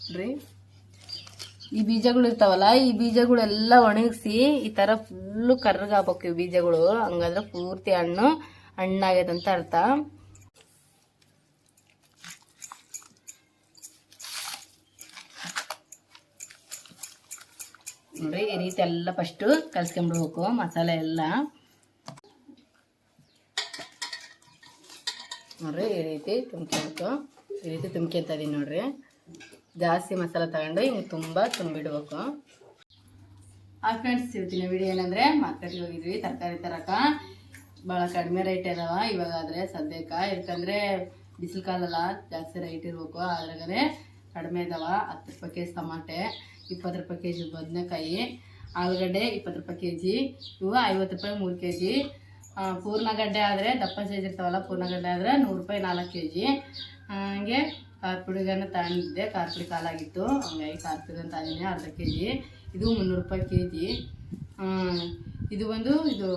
ನೋಡ್ರಿ ಈ ಬೀಜಗಳು ಇರ್ತಾವಲ್ಲ, ಈ ಬೀಜಗಳೆಲ್ಲ ಒಣಗಿಸಿ ಈ ತರ ಫುಲ್ಲು ಕರ್ರಗಾಗಬೇಕು ಈ ಬೀಜಗಳು. ಹಂಗಾದ್ರೆ ಪೂರ್ತಿ ಹಣ್ಣಾಗ್ಯದಂತ ಅರ್ಥ. ನೋಡ್ರಿ ಈ ರೀತಿ ಎಲ್ಲ ಫಸ್ಟ್ ಕಲ್ಸ್ಕೊಂಡ್ಬಿಡ್ಬೇಕು ಮಸಾಲೆ ಎಲ್ಲ. ನೋಡ್ರಿ ಈ ರೀತಿ ತುಂಬ್ಕೊಬೇಕು. ಈ ರೀತಿ ತುಂಬ್ಕೊಂತ ಇದೀನಿ ನೋಡ್ರಿ. ಜಾಸ್ತಿ ಮಸಾಲೆ ತಗೊಂಡು ಹಿಂಗೆ ತುಂಬ ತುಂಬಿಡ್ಬೇಕು. ಫ್ರೆಂಡ್ಸ್ ಇವತ್ತಿನ ವಿಡಿಯೋ ಏನಂದ್ರೆ ಮಾರ್ಕೆಟ್ಗೆ ಹೋಗಿದ್ವಿ ತರಕಾರಿ ತರಕ. ಭಾಳ ಕಡಿಮೆ ರೇಟ್ ಇದಾವ ಇವಾಗಾದ್ರೆ ಸದ್ಯಕ್ಕೆ. ಯಾಕಂದ್ರೆ ಬಿಸಿಲು ಕಾಲಲ್ಲ, ಜಾಸ್ತಿ ರೇಟ್ ಇರ್ಬೇಕು. ಅದ್ರಾಗನೆ ಕಡಿಮೆ ಇದಾವ. 10 ರೂಪಾಯಿ ಕೆಜಿ ಟಮಾಟೆ, 20 ರೂಪಾಯಿ ಕೆಜಿ ಬದನೆಕಾಯಿ, ಆಲೂಗಡ್ಡೆ 20 ರೂಪಾಯಿ ಕೆಜಿ, ಇವು 50 ರೂಪಾಯಿ 3 ಕೆಜಿ. ಪೂರ್ಣಗಡ್ಡೆ ಆದರೆ ದಪ್ಪ ಸೈಜ್ ಇರ್ತಾವಲ್ಲ, ಪೂರ್ಣಗಡ್ಡೆ ಆದರೆ 100 ರೂಪಾಯಿ 4 ಕೆಜಿ. ಹಂಗೆ ಖಾರ ಪುಡಿಗನ್ನು ತಗೊಂಡಿದ್ದೆ, ಖಾರ ಪುಡಿ ಕಾಲಾಗಿತ್ತು, ಹಂಗಾಗಿ ಖಾರ ಪುಡಿಗನ್ನು ತಗೊಂಡಿದ್ದೆ ಅರ್ಧ ಕೆಜಿ. ಇದು 300 ರೂಪಾಯಿ ಕೆಜಿ. ಇದು ಇದು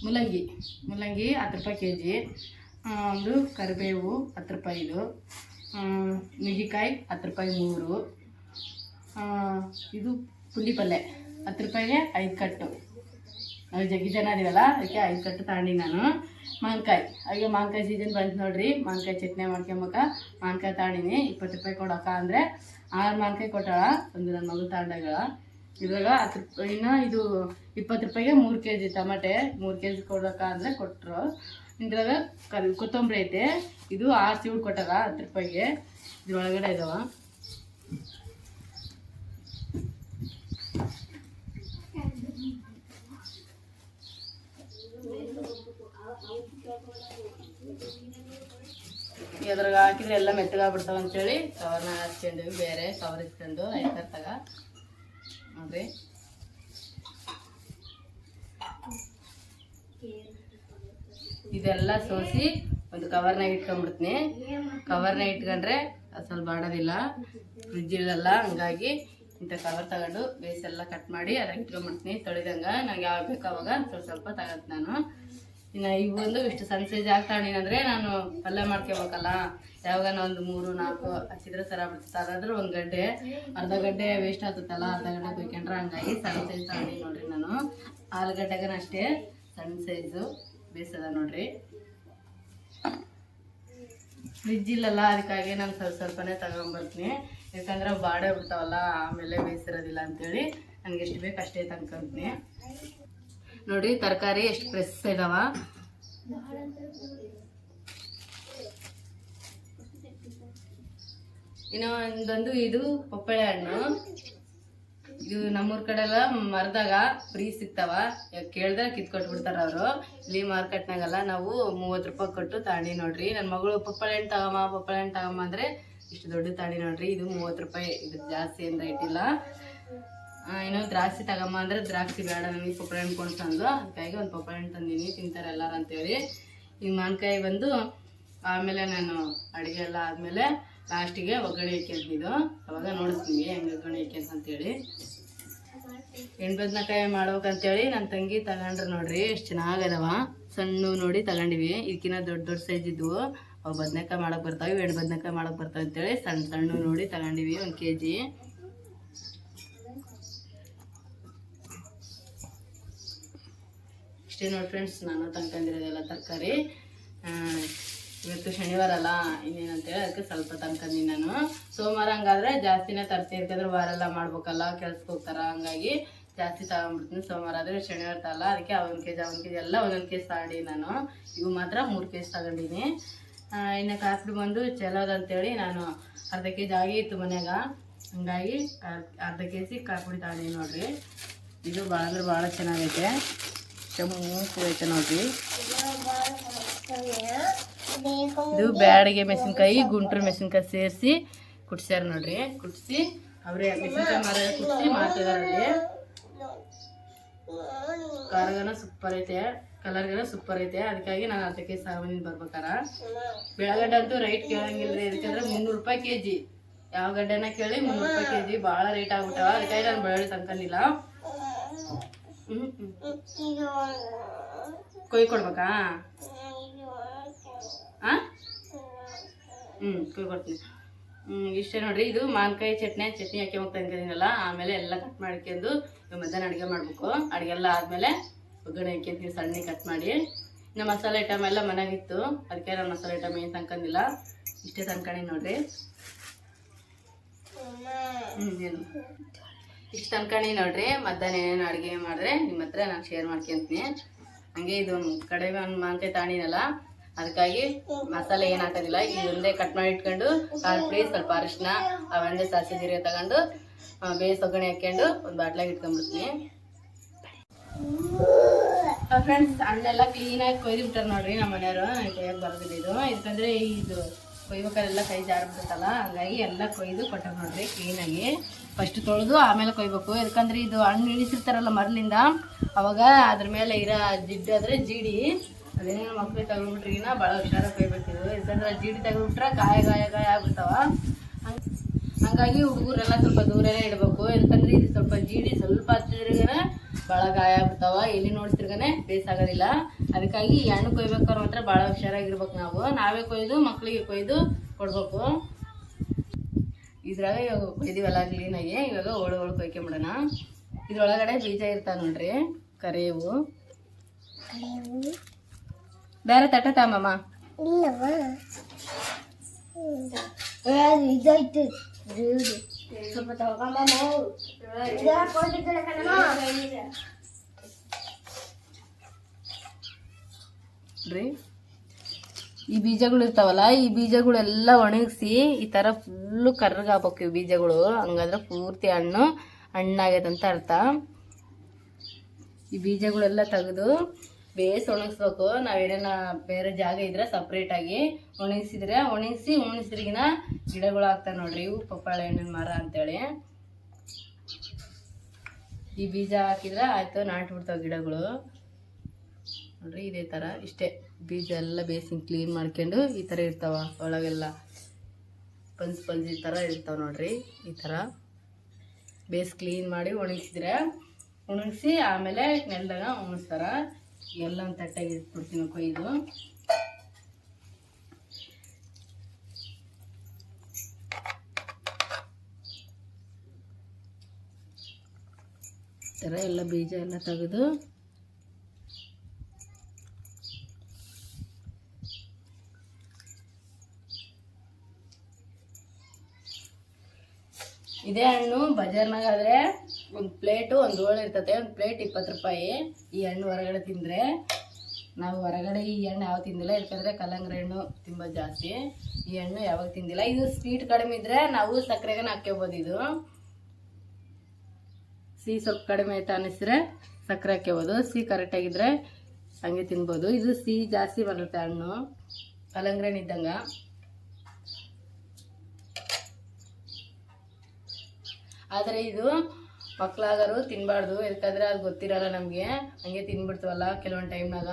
ಮುಲ್ಲಂಗಿ 10 ರೂಪಾಯಿ ಕೆಜಿ. ಒಂದು ಕರಿಬೇವು 10 ರೂಪಾಯಿ. ಇದು ನುಗ್ಗಿಕಾಯಿ 10 ರೂಪಾಯಿ 3. ಇದು ಪುಂಡಿ ಪಲ್ಯ 10 ರೂಪಾಯಿಗೆ 5 ಕಟ್ಟು. ನಾವು ಜಗ್ಗಿ ಜನ ಇದೀವಲ್ಲ, ಅದಕ್ಕೆ 5 ಕಟ್ಟು ತಗೊಂಡಿ ನಾನು. ಮಾವಿನಕಾಯಿ, ಹಾಗೆ ಮಾವಿನಕಾಯಿ ಸೀಸನ್ ಬಂತು ನೋಡ್ರಿ. ಮಾವಿನಕಾಯಿ ಚಟ್ನಿ ಮಾಡ್ಕೊಂಬಕ ಮಾವಿನಕಾಯಿ ತಗೊಂಡಿನಿ. 20 ರೂಪಾಯಿ ಕೊಡೋಕ ಅಂದರೆ 6 ಮಾವಿನಕಾಯಿ ಕೊಟ್ಟಾಳ, ಒಂದು ನನ್ನ ಮಗು ತಗೊಂಡಾಗ. ಇದ್ರಾಗ 10 ರೂಪಾಯಿ. ಇನ್ನು ಇದು 20 ರೂಪಾಯಿಗೆ 3 ಕೆಜಿ ಟಮಾಟೆ, 3 ಕೆಜಿ ಕೊಡೋಕ ಅಂದರೆ ಕೊಟ್ಟರು. ಇದ್ರಾಗ ಕೊತ್ತಂಬರಿ ಐತೆ, ಇದು 6 ಸೀಡ್ ಕೊಟ್ಟಾರ 10 ರೂಪಾಯಿಗೆ. ಇದ್ರೊಳಗಡೆ ಇದಾವ. ಇದ್ರಾಗ ಹಾಕಿದ್ರೆ ಎಲ್ಲ ಮೆತ್ತಗಾಗ್ಬಿಡ್ತಾವ ಅಂತೇಳಿ ಕವರ್ನ ಹಚ್ಕೊಂಡ್ವಿ. ಬೇರೆ ಕವರ್ ಇಟ್ಕೊಂಡು ತಗ ನೋಡ್ರಿ. ಇದೆಲ್ಲ ಸೋಸಿ ಒಂದು ಕವರ್ನಾಗ ಇಟ್ಕೊಂಡ್ಬಿಡ್ತೀನಿ. ಕವರ್ನಾಗ ಇಟ್ಕೊಂಡ್ರೆ ಸ್ವಲ್ಪ ಬಾಡೋದಿಲ್ಲ, ಫ್ರಿಜ್ಜಿಲೆಲ್ಲ. ಹಂಗಾಗಿ ಇಂಥ ಕವರ್ ತಗೊಂಡು ಬೇಸೆಲ್ಲ ಕಟ್ ಮಾಡಿ ಅದಾಗ ಇಟ್ಕೊಂಡ್ಬಿಡ್ತೀನಿ ತೊಳಿದಂಗೆ. ನಂಗೆ ಯಾವಾಗ ಬೇಕು ಅವಾಗ ಸ್ವಲ್ಪ ತಗೊಂಡು ನಾನು. ಇನ್ನು ಇವೊಂದು ಇಷ್ಟು ಸಣ್ಣ ಸೈಜ್ ಆಗ್ತಾಣಿನಂದರೆ ನಾನು ಪಲ್ಯ ಮಾಡ್ಕೋಬೇಕಲ್ಲ. ಯಾವಾಗ ಒಂದು 3-4 ಹಚ್ಚಿದ್ರೆ ಸರ ಬಿಡ್ತದೆ. ಅದಾದ್ರೆ ಒಂದು ಗಡ್ಡೆ, ಅರ್ಧ ಗಡ್ಡೆ ವೇಸ್ಟ್ ಆಗ್ತದಲ್ಲ, ಅರ್ಧ ಗಡ್ಡೆ ಬೇಕಂಡ್ರೆ. ಹಂಗಾಗಿ ಸಣ್ಣ ಸೈಜ್ ತಗೊಂಡಿ ನೋಡ್ರಿ ನಾನು. ಆಲೂಗಡ್ಡೆಗನ ಅಷ್ಟೇ ಸಣ್ಣ ಸೈಜು ಬೇಸದ ನೋಡ್ರಿ. ಫ್ರಿಜ್ ಇಲ್ಲಲ್ಲ, ಅದಕ್ಕಾಗಿ ನಾನು ಸ್ವಲ್ಪನೇ ತಗೊಂಬರ್ತೀನಿ. ಯಾಕಂದ್ರೆ ಬಾಡೆ ಬಿಡ್ತಾವಲ್ಲ, ಆಮೇಲೆ ಬೇಯಿಸಿರೋದಿಲ್ಲ ಅಂತೇಳಿ ನನಗೆ ಎಷ್ಟು ಬೇಕು ಅಷ್ಟೇ ತಂದ್ಕೊಂತೀನಿ. ನೋಡಿ ತರಕಾರಿ ಎಷ್ಟು ಫ್ರೆಶ್ ಇದಾವ. ಇನ್ನು ಒಂದೊಂದು ಇದು ಪಪ್ಪಾಯ ಹಣ್ಣು. ಇದು ನಮ್ಮೂರ ಕಡೆ ಎಲ್ಲ ಮರದಾಗ ಫ್ರೀ ಸಿಗ್ತಾವ. ಕೇಳ್ದಾಗ ಕಿತ್ಕೊಟ್ಬಿಡ್ತಾರ ಅವರು. ಇಲ್ಲಿ ಮಾರ್ಕೆಟ್ನಾಗಲ್ಲ, ನಾವು 30 ರೂಪಾಯಿ ಕೊಟ್ಟು ತಾಂಡಿ ನೋಡ್ರಿ. ನನ್ನ ಮಗಳು ಪಪ್ಪಾಯ ಹಣ್ಣು ತಗಮ್ಮ ಅಂದರೆ ಇಷ್ಟು ದೊಡ್ಡ ತಾಂಡಿ ನೋಡ್ರಿ. ಇದು 30 ರೂಪಾಯಿ. ಇದು ಜಾಸ್ತಿ ಏನು ರೇಟ್ ಇಲ್ಲ. ಇನ್ನು ದ್ರಾಕ್ಷಿ ತಗಮ್ಮ ಅಂದರೆ ದ್ರಾಕ್ಷಿ ಬೇಡ ನನಗೆ, ಪಪ್ಪಾಯ ಹಣ್ಣು ಕೊಂಡ್ಸಂದು. ಅದಕ್ಕಾಗಿ ಒಂದು ಪಪ್ಪಾಯ ಹಣ್ಣು ತಂದೀನಿ, ತಿಂತಾರೆ ಎಲ್ಲರೂ ಅಂತೇಳಿ. ಈಗ ಮಾವಿನಕಾಯಿ ಬಂದು ಆಮೇಲೆ ನಾನು ಅಡುಗೆ ಎಲ್ಲ ಆದಮೇಲೆ ಲಾಸ್ಟಿಗೆ ಒಗ್ಗರಣೆ ಇಕ್ಕಿದ್ದು. ಅವಾಗ ನೋಡಿಸ್ತೀನಿ ಹೆಂಗೆ ಒಗ್ಗರಣೆ ಇಕ್ಕಿಂತ ಅಂತೇಳಿ. ಎಣ್ಣೆ ಬದನೆಕಾಯಿ ಮಾಡ್ಬೇಕಂತೇಳಿ ನನ್ನ ತಂಗಿ ತಗೊಂಡ್ರೆ ನೋಡ್ರಿ ಎಷ್ಟು ಚೆನ್ನಾಗದವ. ಸಣ್ಣ ನೋಡಿ ತಗೊಂಡಿವಿ. ಇದಕ್ಕಿಂತ ದೊಡ್ಡ ಸೈಜ್ ಇದ್ವು. ಅವು ಬದನೆಕಾಯಿ ಮಾಡೋಕೆ ಬರ್ತಾವೆ, ಎಣ್ಣೆ ಬದನೆಕಾಯಿ ಮಾಡೋಕೆ ಬರ್ತಾವೆ ಅಂತೇಳಿ ಸಣ್ಣ ನೋಡಿ ತಗೊಂಡಿವಿ 1 ಕೆಜಿ. ಇಷ್ಟೇ ನೋಡಿ ಫ್ರೆಂಡ್ಸ್ ನಾನು ತಂದ್ಕೊಂಡಿರೋದೆಲ್ಲ ತರಕಾರಿ. ಇವತ್ತು ಶನಿವಾರ ಅಲ್ಲ, ಇನ್ನೇನಂತೇಳಿ ಅದಕ್ಕೆ ಸ್ವಲ್ಪ ತಂದ್ಕೊಂಡಿ ನಾನು. ಸೋಮವಾರ ಹಂಗಾದ್ರೆ ಜಾಸ್ತಿನೇ ತರ್ತೀನಿ, ಯಾಕಂದ್ರೆ ವಾರ ಎಲ್ಲ ಮಾಡ್ಬೇಕಲ್ಲ, ಕೆಲ್ಸಕ್ಕೆ ಹೋಗ್ತಾರ. ಹಂಗಾಗಿ ಜಾಸ್ತಿ ತಗೊಂಡ್ಬಿಡ್ತೀನಿ. ಸೋಮವಾರ ಆದರೆ ಶನಿವಾರ ತಲ್ಲ, ಅದಕ್ಕೆ 1 ಕೆಜಿ ಎಲ್ಲ 1 ಕೆಜಿ ತಗೊಂಡಿ ನಾನು. ಇವು ಮಾತ್ರ 3 ಕೆಜಿ ತಗೊಂಡಿನಿ. ಇನ್ನು ಕಾಫಿ ಬಂದು ಚಲೋದಂತೇಳಿ ನಾನು ಅರ್ಧ ಕೆಜಿ ಆಗಿತ್ತು ಮನ್ಯಾಗ. ಹಂಗಾಗಿ ಅರ್ಧ ಕೆಜಿ ಕಾಫಿ ತಗೊಂಡಿ ನೋಡ್ರಿ. ಇದು ಭಾಳ ಅಂದ್ರೆ ಭಾಳ ಚೆನ್ನಾಗೈತೆ, ಕೆಂಪು ಐತೆ ನೋಡ್ರಿ. ಇದು ಬ್ಯಾಡಿಗೆ ಮೆಣಸಿನ್ಕಾಯಿ, ಗುಂಟೂರು ಮೆಣಸಿನ್ಕಾಯಿ ಸೇರಿಸಿ ಕುಟ್ಸ್ಯಾರ ನೋಡ್ರಿ. ಕುಟ್ಸಿ ಅವ್ರೆ ಮೆಣಸಿನ್ಕಾಯಿ ಕುಟ್ಸಿ ಮಾಡ್ತಿದಾರಲ್ಲಿ. ಖಾರಗನ ಸೂಪರ್ ಐತೆ, ಕಲರ್ಗನ ಸೂಪರ್ ಐತೆ. ಅದಕ್ಕಾಗಿ ನಾನು ಅರ್ಧ ಕೆಜಿ ಸಾವನಿನ ಬರ್ಬೇಕಾರ. ಬೆಳಗಡ್ಡೆ ಅಂತೂ ರೈಟ್ ಕೇಳಂಗಿಲ್ಲ ರೀ, ಯಾಕಂದ್ರೆ 300 ರೂಪಾಯಿ ಕೆಜಿ. ಯಾವ ಗಡ್ಡೆನ ಕೇಳಿ 300 ರೂಪಾಯಿ ಕೆಜಿ. ಭಾಳ ರೇಟ್ ಆಗ್ಬಿಟ್ಟಾವ, ಅದಕ್ಕಾಗಿ ನಾನು ಬೆಳ್ಳುಳ್ಳಿ ತಂದ್ಕೊಂಡಿಲ್ಲ. ಕೊಯ್ ಕೊಡ್ಬೇಕಾ? ಕೊಯ್ ಕೊಡ್ತೀನಿ. ಇಷ್ಟೇ ನೋಡ್ರಿ. ಇದು ಮಾವಿನಕಾಯಿ ಚಟ್ನಿ ಹಾಕಿ ಹೋಗ್ತಾ ಅನ್ಕೊಂಡಿನಲ್ಲ. ಆಮೇಲೆ ಎಲ್ಲ ಕಟ್ ಮಾಡ್ಕೊಂಡು ಮಧ್ಯಾಹ್ನ ಅಡುಗೆ ಮಾಡಬೇಕು. ಅಡುಗೆ ಎಲ್ಲ ಆದಮೇಲೆ ಒಗ್ಗರಣೆ ಹಾಕ್ಯಂತೀವಿ ಸಣ್ಣ ಕಟ್ ಮಾಡಿ. ಇನ್ನು ಮಸಾಲೆ ಐಟಮ್ ಎಲ್ಲ ಮನೆಯಾಗಿತ್ತು, ಅದಕ್ಕೆ ನಾನು ಮಸಾಲೆ ಐಟಮ್ ಏನು ತಂಕೊಂಡಿಲ್ಲ. ಇಷ್ಟೇ ತಂದ್ಕೊಂಡು ನೋಡ್ರಿ. ಏನು ಇಷ್ಟು ತಂದ್ಕೊಂಡು ನೋಡ್ರಿ. ಮಧ್ಯಾಹ್ನ ಏನೇನು ಅಡುಗೆ ಮಾಡಿದ್ರೆ ನಿಮ್ಮ ಹತ್ರ ನಾನು ಶೇರ್ ಮಾಡ್ಕೊಂತೀನಿ. ಹಂಗೆ ಇದು ಕಡೆ ಒಂದು ಮಾವಿನಕಾಯಿ ತಾಣಿನಲ್ಲ, ಅದಕ್ಕಾಗಿ ಮಸಾಲೆ ಏನು ಹಾಕೋದಿಲ್ಲ. ಈ ಒಂದೇ ಕಟ್ ಮಾಡಿ ಇಟ್ಕೊಂಡು ಖಾರ ಪುಡಿ, ಸ್ವಲ್ಪ ಅರಿಶಿನ, ಒಂದೇ ಸಾಸಿವೆ ಜೀರಿಗೆ ತಗೊಂಡು ಬೇಸ್ ಒಗ್ಗರಣೆ ಹಾಕ್ಕೊಂಡು ಒಂದು ಬಾಟ್ಲಾಗ ಇಟ್ಕೊಂಡ್ಬಿಡ್ತೀನಿ. ಫ್ರೆಂಡ್ಸ್, ಹಣ್ಣೆಲ್ಲ ಕ್ಲೀನಾಗಿ ಕೊಯ್ದು ಬಿಟ್ಟಾರೆ ನೋಡ್ರಿ ನಮ್ಮ ಮನೆಯವರು. ಕೈಯಾಗಿ ಬರೋದಿಲ್ಲ ಇದು, ಯಾಕಂದರೆ ಇದು ಕೊಯ್ಬೇಕಾರೆಲ್ಲ ಕೈ ಜಾರ್ಬಿಡುತ್ತಲ್ಲ, ಹಂಗಾಗಿ ಎಲ್ಲ ಕೊಯ್ದು ಕೊಟ್ಟಾರೆ ನೋಡ್ರಿ ಕ್ಲೀನಾಗಿ. ಫಸ್ಟ್ ತೊಳೆದು ಆಮೇಲೆ ಕೊಯ್ಬೇಕು. ಯಾಕಂದ್ರೆ ಇದು ಹಣ್ಣು ಇಳಿಸಿರ್ತಾರಲ್ಲ ಮರಲಿಂದ, ಅವಾಗ ಅದ್ರ ಮೇಲೆ ಇರೋ ಜಿಡ್ಡು ಆದರೆ ಜೀಡಿ, ಅದೇನೇನು ಮಕ್ಳಿಗೆ ತೆಗೆದ್ಬಿಟ್ರಿಗಿನ ಭಾಳ ಹುಷಾರಾಗಿ ಕೊಯ್ಬೇಕಿದು. ಯಾಕಂದ್ರೆ ಜೀಡಿ ತೆಗೆದ್ಬಿಟ್ರೆ ಗಾಯ ಆಗ್ಬಿಡ್ತಾವ. ಹಂಗಾಗಿ ಹುಡುಗರೆಲ್ಲ ಸ್ವಲ್ಪ ದೂರನೇ ಇಡಬೇಕು. ಯಾಕಂದ್ರೆ ಇದು ಸ್ವಲ್ಪ ಜೀಡಿ ಸ್ವಲ್ಪ ಹತ್ತಿದ್ರಿಗನೆ ಭಾಳ ಗಾಯ ಆಗ್ಬಿಡ್ತಾವ. ಎಲ್ಲಿ ನೋಡ್ತಿರ್ಗನೆ ಬೇಸಾಗೋದಿಲ್ಲ. ಅದಕ್ಕಾಗಿ ಈ ಹಣ್ಣು ಕೊಯ್ಬೇಕಾದ್ರೆ ಮಾತ್ರ ಭಾಳ ಹುಷಾರಾಗಿರ್ಬೇಕು. ನಾವೇ ಕೊಯ್ದು ಮಕ್ಕಳಿಗೆ ಕೊಯ್ದು ಕೊಡ್ಬೇಕು. ಇದ್ರಾಗ ಇವಾಗ ಕೊಯ್ದಿವಲ್ಲ ಕ್ಲೀನಾಗಿ, ಇವಾಗ ಹೋಳು ಕೊಯ್ಕೊಂಬಿಡೋಣ. ಇದ್ರೊಳಗಡೆ ಬೀಜ ಇರ್ತಾವ ನೋಡ್ರಿ, ಕರಿವು. ಬೇರೆ ತಟ್ಟೆ ತಾಮಮ್ಮ ಇದೈತೆ ಸ್ವಲ್ಪ ತಗೊಂಬ. ಈ ಬೀಜಗಳು ಇರ್ತಾವಲ್ಲ, ಈ ಬೀಜಗಳೆಲ್ಲ ಒಣಗಿಸಿ ಈ ತರ ಫುಲ್ಲು ಕರ್ರಗಾಗ್ಬೇಕು ಇವು ಬೀಜಗಳು. ಹಂಗಾದ್ರೆ ಪೂರ್ತಿ ಹಣ್ಣಾಗೈತೆ ಅಂತ ಅರ್ಥ. ಈ ಬೀಜಗಳೆಲ್ಲ ತೆಗೆದು ಬೇಸ್ ಒಣಗಿಸ್ಬೇಕು. ನಾವೇನೇನ ಬೇರೆ ಜಾಗ ಇದ್ರೆ ಸಪ್ರೇಟಾಗಿ ಒಣಗಿಸಿದ್ರಿಗಿನ ಗಿಡಗಳು ಆಗ್ತಾವೆ ನೋಡ್ರಿ. ಇವು ಪಪ್ಪಾಳೆ ಹಣ್ಣಿನ ಮರ ಅಂತೇಳಿ. ಈ ಬೀಜ ಹಾಕಿದ್ರೆ ಆಯ್ತು, ನಾಟ್ಬಿಡ್ತಾವೆ ಗಿಡಗಳು ನೋಡ್ರಿ. ಇದೇ ಥರ ಇಷ್ಟೇ ಬೀಜ ಎಲ್ಲ ಬೇಸಿಂಗ್ ಕ್ಲೀನ್ ಮಾಡ್ಕೊಂಡು ಈ ಥರ ಇರ್ತಾವ. ಒಳಗೆಲ್ಲ ಪಂಚ್ ಈ ಥರ ಇರ್ತಾವೆ ನೋಡ್ರಿ. ಈ ಥರ ಬೇಸ್ ಕ್ಲೀನ್ ಮಾಡಿ ಒಣಗಿಸಿ ಆಮೇಲೆ ನೆಲದಾಗ ಒಣಗಿಸ್ತಾರ. ಎಲ್ಲ ಒಂದು ತಟ್ಟೆಗೆ ಇಟ್ಬಿಡ್ತೀನಿ ಕೊಯ್ದು. ಈ ಥರ ಎಲ್ಲ ಬೀಜ ಎಲ್ಲ ತೆಗೆದು ಇದೇ ಹಣ್ಣು ಬಜಾರ್ನಾಗಾದ್ರೆ ಒಂದು ಪ್ಲೇಟು ಒಂದು ಹೋಳು ಇರ್ತದೆ. ಒಂದು ಪ್ಲೇಟ್ 20 ರೂಪಾಯಿ. ಈ ಹಣ್ಣು ಹೊರಗಡೆ ತಿಂದರೆ, ನಾವು ಹೊರಗಡೆ ಈ ಹಣ್ಣು ಯಾವಾಗ ತಿಂದಿಲ್ಲ. ಯಾಕಂದರೆ ಕಲ್ಲಂಗಡಿ ಹಣ್ಣು ತಿಂಬೋದು ಜಾಸ್ತಿ. ಈ ಹಣ್ಣು ಯಾವಾಗ ತಿಂದಿಲ್ಲ. ಇದು ಸ್ವೀಟ್ ಕಡಿಮೆ ಇದ್ದರೆ ನಾವು ಸಕ್ಕರೆಗೆ ಹಾಕ್ಕೋಬೋದು. ಇದು ಸಿಹಿ ಸ್ವಲ್ಪ ಕಡಿಮೆ ಆಯ್ತು ಅನ್ನಿಸಿದ್ರೆ ಸಕ್ಕರೆ ಹಾಕ್ಕೋಬೋದು. ಸಿಹಿ ಕರೆಕ್ಟಾಗಿದ್ದರೆ ಹಂಗೆ ತಿನ್ಬೋದು. ಇದು ಸಿಹಿ ಜಾಸ್ತಿ ಬರುತ್ತೆ ಹಣ್ಣು, ಕಲ್ಲಂಗಡಿ ಹಣ್ಣು ಇದ್ದಂಗೆ. ಆದರೆ ಇದು ಮಕ್ಕಳಾಗರು ತಿನ್ನಬಾರ್ದು. ಯಾಕಂದರೆ ಅದು ಗೊತ್ತಿರಲ್ಲ ನಮಗೆ, ಹಂಗೆ ತಿನ್ಬಿಡ್ತೀವಲ್ಲ ಕೆಲವೊಂದು ಟೈಮ್ನಾಗ.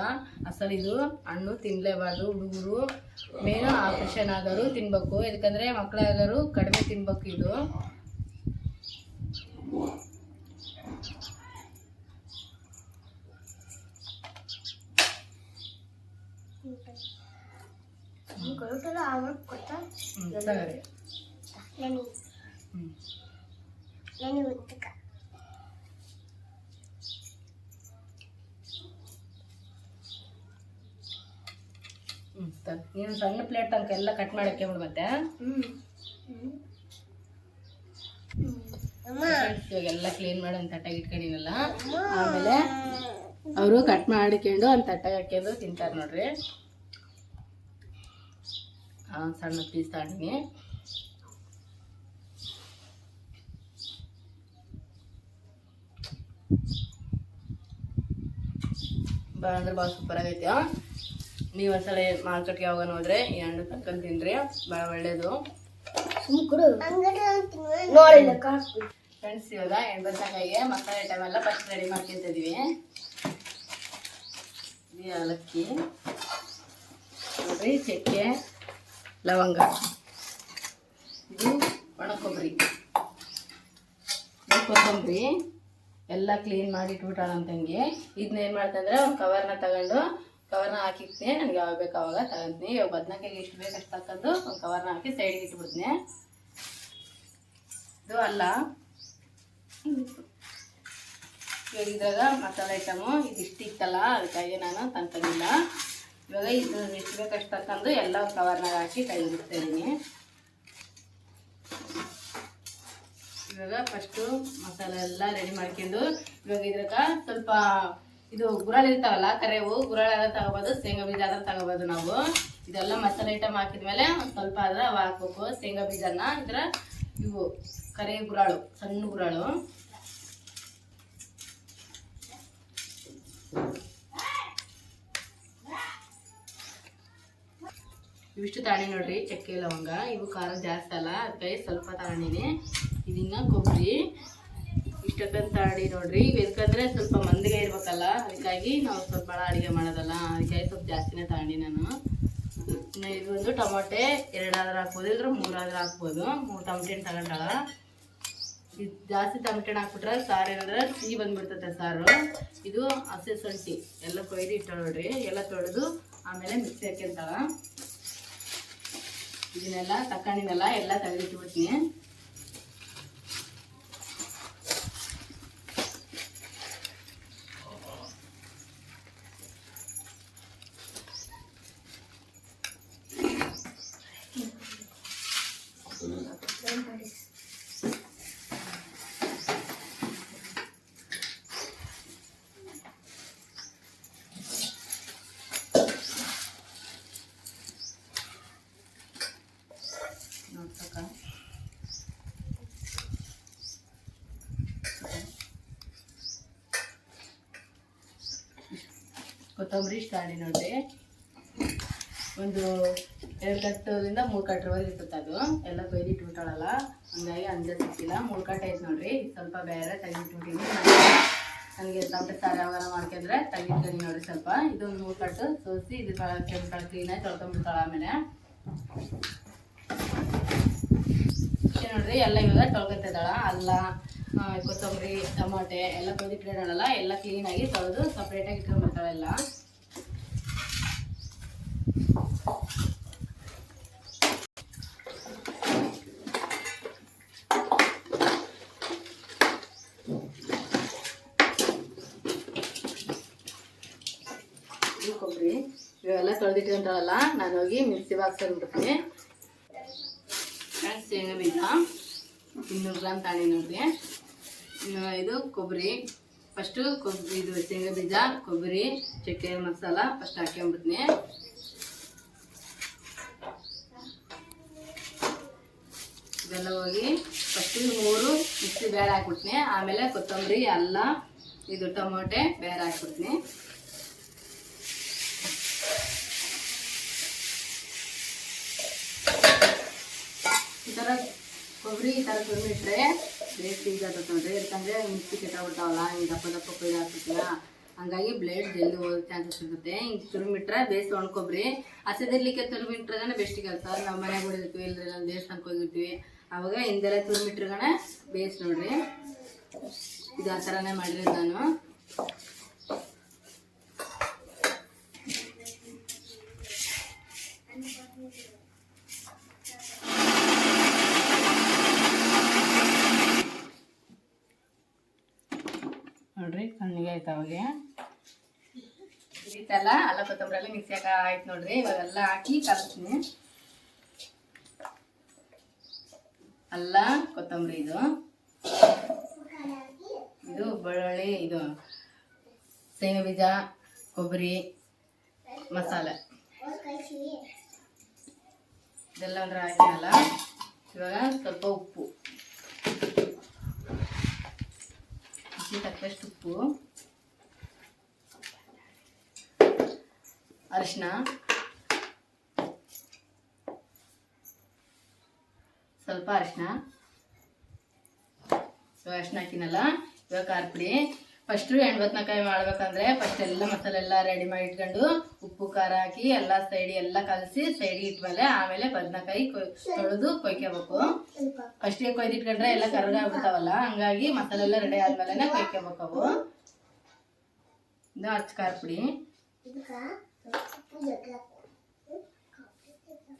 ಅಸಲು ಇದು ಹಣ್ಣು ತಿನ್ನಲೇಬಾರ್ದು. ಹುಡುಗರು ಮೇನು ಆಪರೇಷನ್ ಆಗೋರು ತಿನ್ಬೇಕು. ಯಾಕಂದರೆ ಮಕ್ಕಳಾಗರು ಕಡಿಮೆ ತಿನ್ಬೇಕು. ಇದು ನೀನು ಸಣ್ಣ ಪ್ಲೇಟ್ ತನಕ ಎಲ್ಲ ಕಟ್ ಮಾಡಕ್ಕೆ ಮತ್ತೆ ಇವಾಗೆಲ್ಲ ಕ್ಲೀನ್ ಮಾಡಿ ಒಂದು ತಟ್ಟಾಗಿ ಇಟ್ಕೊಂಡಿನಲ್ಲ. ಆಮೇಲೆ ಅವರು ಕಟ್ ಮಾಡಿಕೊಂಡು ಒಂದು ತಟ್ಟಾಗಿ ಹಾಕ್ಯದು ತಿಂತಾರೆ ನೋಡ್ರಿ. ಸಣ್ಣ ಪೀಸ್ ತಗೊಂಡಿನಿ. ಭಾಳ ಅಂದ್ರೆ ಭಾಳ ಸೂಪರ್ ಆಗೈತೆ. ನೀವು ಒಂದ್ಸಲ ಮಾರ್ಕೆಟ್ಗೆ ಯಾವಾಗ ನೋಡ್ರೆ ಈ ಹಣ್ಣು ತಗೊಂಡು ತಿನ್ರಿ, ಭಾಳ ಒಳ್ಳೇದು. ಫ್ರೆಂಡ್ಸ್, ಇವಾಗ ಎಣ್ಬತ್ತಾಕಾಯಿಗೆ ಮಸಾಲೆ ಐಟಮ್ ಎಲ್ಲ ಫಸ್ಟ್ ರೆಡಿ ಮಾಡ್ಕೊಂತಿದ್ದೀವಿ. ಏಲಕ್ಕಿ ನೋಡ್ರಿ, ಚಕ್ಕೆ, ಲವಂಗ, ಇದು ಒಣ ಕೊಬ್ಬರಿ, ಕೊತ್ತಂಬರಿ ಎಲ್ಲ ಕ್ಲೀನ್ ಮಾಡಿ ಇಟ್ಬಿಟ್ಟಾಳ ಅಂತಂಗೆ. ಇದನ್ನ ಏನು ಮಾಡ್ತಂದ್ರೆ ಒಂದು ಕವರ್ನ ತಗೊಂಡು ಕವರ್ನ ಹಾಕಿರ್ತೀನಿ. ನನಗೆ ಯಾವಾಗ ಬೇಕು ಅವಾಗ ತಗೊಂತೀನಿ. ಇವಾಗ ಬದನೆಕಾಯಿಗೆ ಎಷ್ಟು ಬೇಕು ಅಷ್ಟು ತಗೊಂಡು ಒಂದು ಕವರ್ನ ಹಾಕಿ ಸೈಡಿಗೆ ಇಟ್ಬಿಡ್ತೀನಿ. ಇದು ಅಲ್ಲ. ಇವಾಗ ಇದ್ರಾಗ ಮಸಾಲೆ ಐಟಮು ಇದಿಷ್ಟು ಇತ್ತಲ್ಲ, ಅದಕ್ಕಾಗಿ ನಾನು ತಂದಿಲ್ಲ. ಇವಾಗ ಇದು ಎಷ್ಟು ಬೇಕಷ್ಟು ತಂದು ಎಲ್ಲ ಕವರ್ನಾಗ ಹಾಕಿ ತೆಗೆದಿಡ್ತಾ ಇದ್ದೀನಿ. ಇವಾಗ ಫಸ್ಟು ಮಸಾಲೆ ಎಲ್ಲ ರೆಡಿ ಮಾಡ್ಕೊಂಡು ಇವಾಗ ಇದ್ರಾಗ ಸ್ವಲ್ಪ ಇದು ಗುರಾಳ್ ಇರ್ತಾವಲ್ಲ, ಕರೆವು ಗುರಾಳ್ ಆದ್ರೆ ತಗೋಬೋದು, ಶೇಂಗಾ ಬೀಜ ಆದ್ರೆ ತಗೋಬೋದು. ನಾವು ಇದೆಲ್ಲ ಮಸಾಲೆ ಐಟಮ್ ಹಾಕಿದ್ಮೇಲೆ ಒಂದು ಸ್ವಲ್ಪ ಆದ್ರೆ ಅವು ಹಾಕ್ಬೇಕು. ಶೇಂಗಾ ಬೀಜನ ಇದ್ರ ಇವು ಕರೆ ಗುರಾಳು, ಸಣ್ಣ ಗುರಾಳು. ಇವಿಷ್ಟು ತಗೊಂಡಿ ನೋಡ್ರಿ, ಚಕ್ಕೆ ಲವಂಗ. ಇವು ಖಾರ ಜಾಸ್ತಿ ಅಲ್ಲ, ಅದಕ್ಕಾಗಿ ಸ್ವಲ್ಪ ತಗೊಂಡಿನಿ. ಇದನ್ನ ಕೊಬ್ಬರಿ ಇಷ್ಟಕ್ಕಂತ ತಗೊಂಡಿ ನೋಡ್ರಿ. ಯಾಕಂದ್ರೆ ಸ್ವಲ್ಪ ಮಂದಿಗೆ ಇರ್ಬೇಕಲ್ಲ, ಅದಕ್ಕಾಗಿ ನಾವು ಸ್ವಲ್ಪ ಭಾಳ ಅಡುಗೆ ಮಾಡೋದಲ್ಲ, ಅದಕ್ಕಾಗಿ ಸ್ವಲ್ಪ ಜಾಸ್ತಿನೇ ತಗೊಂಡಿ ನಾನು. ಇದು ಒಂದು ಟೊಮೊಟೆ 2 ಆದ್ರೆ ಹಾಕ್ಬೋದು, ಇದ್ರೆ 3 ಆದ್ರೆ ಹಾಕ್ಬೋದು. 3 ಟೊಮೊಟೆ ತಗೊಂಡಾಳ. ಇದು ಜಾಸ್ತಿ ಟೊಮೊಟೆ ಹಾಕ್ಬಿಟ್ರೆ ಸಾರು ಏನಂದ್ರೆ ಸಿಹಿ ಬಂದ್ಬಿಡ್ತದೆ ಸಾರು. ಇದು ಹಸಿ ಶುಂಠಿ ಎಲ್ಲ ಕೊಯ್ದು ಇಟ್ಟ ನೋಡ್ರಿ, ಎಲ್ಲ ತೊಳೆದು ಆಮೇಲೆ ಮಿಕ್ಸಿ ಹಾಕ್ಯಂತಾಳ. ಇದನ್ನೆಲ್ಲ ತಕೊಂಡಿನೆಲ್ಲ ಎಲ್ಲ ತೆಗೆದಿಟ್ಬಿಡ್ತೀನಿ. ಕೊತ್ತಂಬರಿ ಇಷ್ಟ ಮಾಡಿ ನೋಡ್ರಿ, ಒಂದು 2 ಕಟ್ಟರಿಂದ 3 ಕಟ್ಟರವರೆಗೆ ಇರ್ತದೆ. ಅದು ಎಲ್ಲ ಕೊಯ್ದು ಇಟ್ಬಿಟ್ಟಾಳಲ್ಲ, ಹಂಗಾಗಿ ಅಂಜೆ ಸಿಕ್ಕಿಲ್ಲ. 3 ಕಟ್ಟೆ ಐತೆ ನೋಡ್ರಿ, ಸ್ವಲ್ಪ ಬೇರೆ ತೆಗಿಟ್ಬಿಟ್ಟಿನಿ. ನನಗೆ ಟೊಮಟೆ ಸಾರು ಯಾವಾಗ ಮಾಡ್ಕೊಂಡ್ರೆ ತೆಗಿತೀನಿ ನೋಡ್ರಿ ಸ್ವಲ್ಪ. ಇದೊಂದು 3 ಕಟ್ಟು ಸೋಸಿ ಇದು ಕೆಂಪು ಕ್ಲೀನಾಗಿ ತೊಳ್ಕೊಂಡ್ಬಿಡ್ತಾಳೆ. ಆಮೇಲೆ ನೋಡ್ರಿ ಎಲ್ಲ ಇವಾಗ ತೊಳ್ಕೊತಿದ್ದಾಳ. ಅಲ್ಲ, ಕೊತ್ತಂಬರಿ, ಟೊಮಾಟೆ ಎಲ್ಲ ಕೊಯ್ದಿಟ್ಕೊಳ್ಳಲ್ಲ, ಎಲ್ಲ ಕ್ಲೀನಾಗಿ ತೊಳೆದು ಸಪ್ರೇಟಾಗಿ ಇಟ್ಕೊಂಡ್ಬಿಡ್ತಾಳೆ ಎಲ್ಲ. ಇದು ಕೊಬ್ಬರಿ ಇವೆಲ್ಲ ತೊಳೆದಿಟ್ಕೊಂಡ್ರಲ್ಲ, ನಾನು ಹೋಗಿ ಮಿಕ್ಸಿ ಬಾಕ್ಸ್ ಅಂದ್ಬಿಡ್ತೀನಿ. ಶೇಂಗಾ ಬೀಜ 200 ಗ್ರಾಮ್ ತಾಳಿ ನೋಡ್ರಿ. ಇದು ಕೊಬ್ಬರಿ ಫಸ್ಟು ಇದು ಶೇಂಗಾ ಬೀಜ, ಕೊಬ್ಬರಿ, ಚಕ್ಕೆ, ಮಸಾಲ ಫಸ್ಟ್ ಹಾಕ್ಕೊಂಡ್ಬಿಡ್ತೀನಿ. ಇದೆಲ್ಲ ಹೋಗಿ ಫಸ್ಟು 3 ಮಿಕ್ಸಿ ಬೇರೆ ಹಾಕ್ಬಿಡ್ತೀನಿ. ಆಮೇಲೆ ಕೊತ್ತಂಬರಿ, ಅಲ್ಲ, ಇದು ಟೊಮೊಟೆ ಬೇರೆ ಹಾಕ್ಬಿಡ್ತೀನಿ. ಈ ಥರ ಕೊಬ್ಬರಿ ಈ ಥರ ತುರಿಮಿಟ್ರೆ ಬ್ಲೇಡ್ ಸೀಜ್ ಆಗ್ತದೆ ನೋಡ್ರಿ. ಯಾಕಂದರೆ ಮಿಕ್ಸಿ ಕೆಟ್ಟಾಗ್ಬಿಡ್ತಾವಲ್ಲ, ಹಿಂಗೆ ದಪ್ಪ ದಪ್ಪ ಕೊಯ್ದು ಹಾಕ್ಬಿಡ್ತೀವ, ಹಂಗಾಗಿ ಬ್ಲೇಡ್ ಜಲ್ದಿ ಹೋಗೋ ಚಾನ್ಸಸ್ ಇರುತ್ತೆ. ಹಿಂಗೆ ತುರಿಮಿಟ್ರೆ ಬೇಸ್ ಒಣ ಕೊಬ್ಬರಿ ಹಸಿದಿರ್ಲಿಕ್ಕೆ ತುರಿಮಿಟ್ರೆ ಬೆಸ್ಟ್ ಕೆಲಸ. ನಾವು ಮನೆಗೆ ಹೊಡಿರ್ತೀವಿ, ಇಲ್ಲದ್ರೆ ನಾವು ದೇವಸ್ಥಾನಕ್ಕೆ ಹೋಗಿರ್ತೀವಿ, ಆವಾಗ ಹಿಂದೆಲ್ಲ ತುರಿಮಿಟ್ರೆ ಬೇಸ್ ನೋಡ್ರಿ. ಇದು ಆ ಥರನೇ ಮಾಡಿರೋದು ನಾನು. ನೋಡ್ರಿ ಕಣ್ಣಿಗೆ ಆಯ್ತು. ಅವಾಗೆ ಇದಿತ್ತಲ್ಲ ಅಲ್ಲ ಕೊತ್ತಂಬರಿ ಎಲ್ಲ ಮಿಕ್ಸಿ ಆಯ್ತು ನೋಡ್ರಿ. ಇವಾಗೆಲ್ಲ ಹಾಕಿ ಕಲಿಸ್ತೀನಿ. ಅಲ್ಲ, ಕೊತ್ತಂಬರಿ, ಇದು ಬೆಳ್ಳುಳ್ಳಿ, ಇದು ಶೇಂಗಾ ಬೀಜ, ಕೊಬ್ಬರಿ, ಮಸಾಲೆ ಇದೆಲ್ಲ ಅಂದ್ರೆ ಹಾಕಿನಲ್ಲ. ಇವಾಗ ಸ್ವಲ್ಪ ಉಪ್ಪು, ತಕ್ಕಷ್ಟು ಉಪ್ಪು, ಅರಿಶಿನ, ಸ್ವಲ್ಪ ಅರಿಶಿನ. ಇವಾಗ ಅರಿಶಿನ ಹಾಕಿನಲ್ಲ. ಇವಾಗ ಖಾರ ಪುಡಿ. ಫಸ್ಟು ಬದನೆಕಾಯಿ ಮಾಡ್ಬೇಕಂದ್ರೆ ಫಸ್ಟ್ ಎಲ್ಲ ಮಸಾಲೆ ಎಲ್ಲ ರೆಡಿ ಮಾಡಿ ಇಟ್ಕೊಂಡು ಉಪ್ಪು ಖಾರ ಹಾಕಿ ಎಲ್ಲ ಸೈಡಿ ಎಲ್ಲ ಕಲಸಿ ಸೈಡಿಗೆ ಇಟ್ಮೇಲೆ ಆಮೇಲೆ ಬದನೆಕಾಯಿ ತೊಳೆದು ಕೊಯ್ಕೋಬೇಕು. ಫಸ್ಟಿಗೆ ಕೊಯ್ದಿಟ್ಕೊಂಡ್ರೆ ಎಲ್ಲ ಕರ್ಗಾಗ್ಬಿಡ್ತಾವಲ್ಲ, ಹಂಗಾಗಿ ಮಸಾಲೆ ಎಲ್ಲ ರೆಡಿ ಆದ್ಮೇಲೆ ಕೊಯ್ಕೋಬೇಕು ಅವು. ಇದು ಅಚ್ಚ ಖಾರ ಪುಡಿ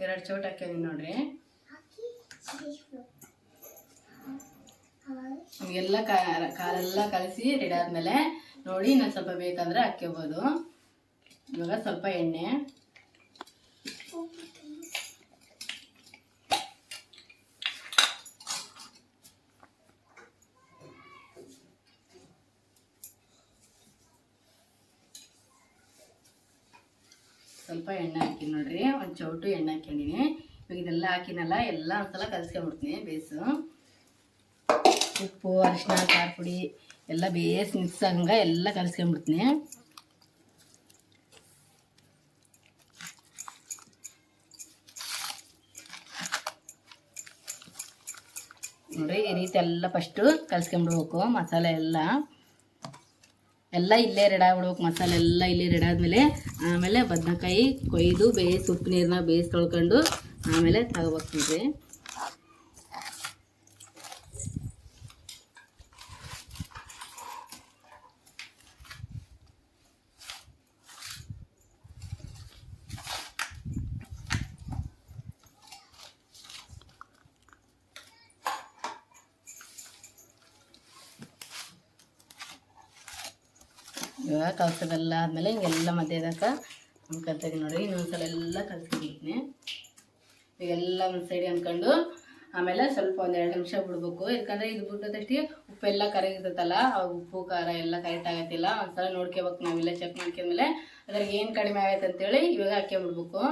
2 ಚೋಟ್ ಹಾಕಿದೀನಿ ನೋಡ್ರಿ. ಎಲ್ಲ ಕಾಲೆಲ್ಲ ಕಲಸಿ ರೆಡಿ ಆದಮೇಲೆ ನೋಡಿ ಇನ್ನೊಂದು ಸ್ವಲ್ಪ ಬೇಕಂದ್ರೆ ಹಾಕ್ಕೋಬೋದು. ಇವಾಗ ಸ್ವಲ್ಪ ಎಣ್ಣೆ, ಸ್ವಲ್ಪ ಎಣ್ಣೆ ಹಾಕಿ ನೋಡ್ರಿ, ಒಂದು ಚೌಟು ಎಣ್ಣೆ ಹಾಕೊಂಡಿನಿ. ಇವಾಗ ಇದೆಲ್ಲ ಹಾಕಿನಲ್ಲ, ಎಲ್ಲ ಒಂದ್ಸಲ ಕಲಿಸ್ಕೊಂಡ್ಬಿಡ್ತೀನಿ ಬೇಸು. ಉಪ್ಪು, ಅರಿಶಿನ, ಖಾರ ಪುಡಿ ಎಲ್ಲ ಬೇಸ್ ಮಿಕ್ಸ್ ಆಗಂಗೆ ಎಲ್ಲ ಕಲಿಸ್ಕೊಂಡ್ಬಿಡ್ತೀನಿ. ನೋಡ್ರಿ ಈ ರೀತಿ ಎಲ್ಲ ಫಸ್ಟು ಕಲಿಸ್ಕೊಂಡ್ಬಿಡ್ಬೇಕು. ಮಸಾಲೆ ಎಲ್ಲ ಇಲ್ಲೇ ರೆಡಿ ಆಗ್ಬಿಡ್ಬೇಕು. ಮಸಾಲೆ ಎಲ್ಲ ಇಲ್ಲೇ ರೆಡಿ ಆದಮೇಲೆ ಆಮೇಲೆ ಬದನೆಕಾಯಿ ಕೊಯ್ದು ಬೇಯಿಸಿ ಉಪ್ಪು ನೀರನ್ನ ಬೇಯಿಸಿ ತೊಳ್ಕೊಂಡು ಆಮೇಲೆ ತಗೋಬೇಕ್ರಿ. ಇವಾಗ ಕಲ್ಸೋದೆಲ್ಲ ಆದಮೇಲೆ ಹಿಂಗೆಲ್ಲ ಮಧ್ಯದಕ್ಕೆ ಅನ್ಕೊಳ್ತೀನಿ ನೋಡಿರಿ. ಇನ್ನೊಂದ್ಸಲ ಎಲ್ಲ ಕಲ್ಸ್ಕೊಂಡಿರ್ತೀನಿ. ಈಗೆಲ್ಲ ಒಂದು ಸೈಡ್ ಅಂದ್ಕೊಂಡು ಆಮೇಲೆ ಸ್ವಲ್ಪ ಒಂದು 2 ನಿಮಿಷ ಬಿಡ್ಬೇಕು. ಯಾಕಂದರೆ ಇದು ಬಿಟ್ಟದಷ್ಟು ಉಪ್ಪೆಲ್ಲ ಕರಗಿರ್ತೈತಲ್ಲ, ಉಪ್ಪು ಖಾರ ಎಲ್ಲ ಕರೆಕ್ಟ್ ಆಗತ್ತಿಲ್ಲ. ಒಂದ್ಸಲ ನೋಡ್ಕೋಬೇಕು, ನಾವೆಲ್ಲ ಚೆಕ್ ಮಾಡ್ಕೊಂಡ್ಮೇಲೆ ಅದ್ರಾಗ ಏನು ಕಡಿಮೆ ಆಗೈತೆ ಅಂತೇಳಿ ಇವಾಗ ಹಾಕ್ಕೊಂಬಿಡ್ಬೇಕು.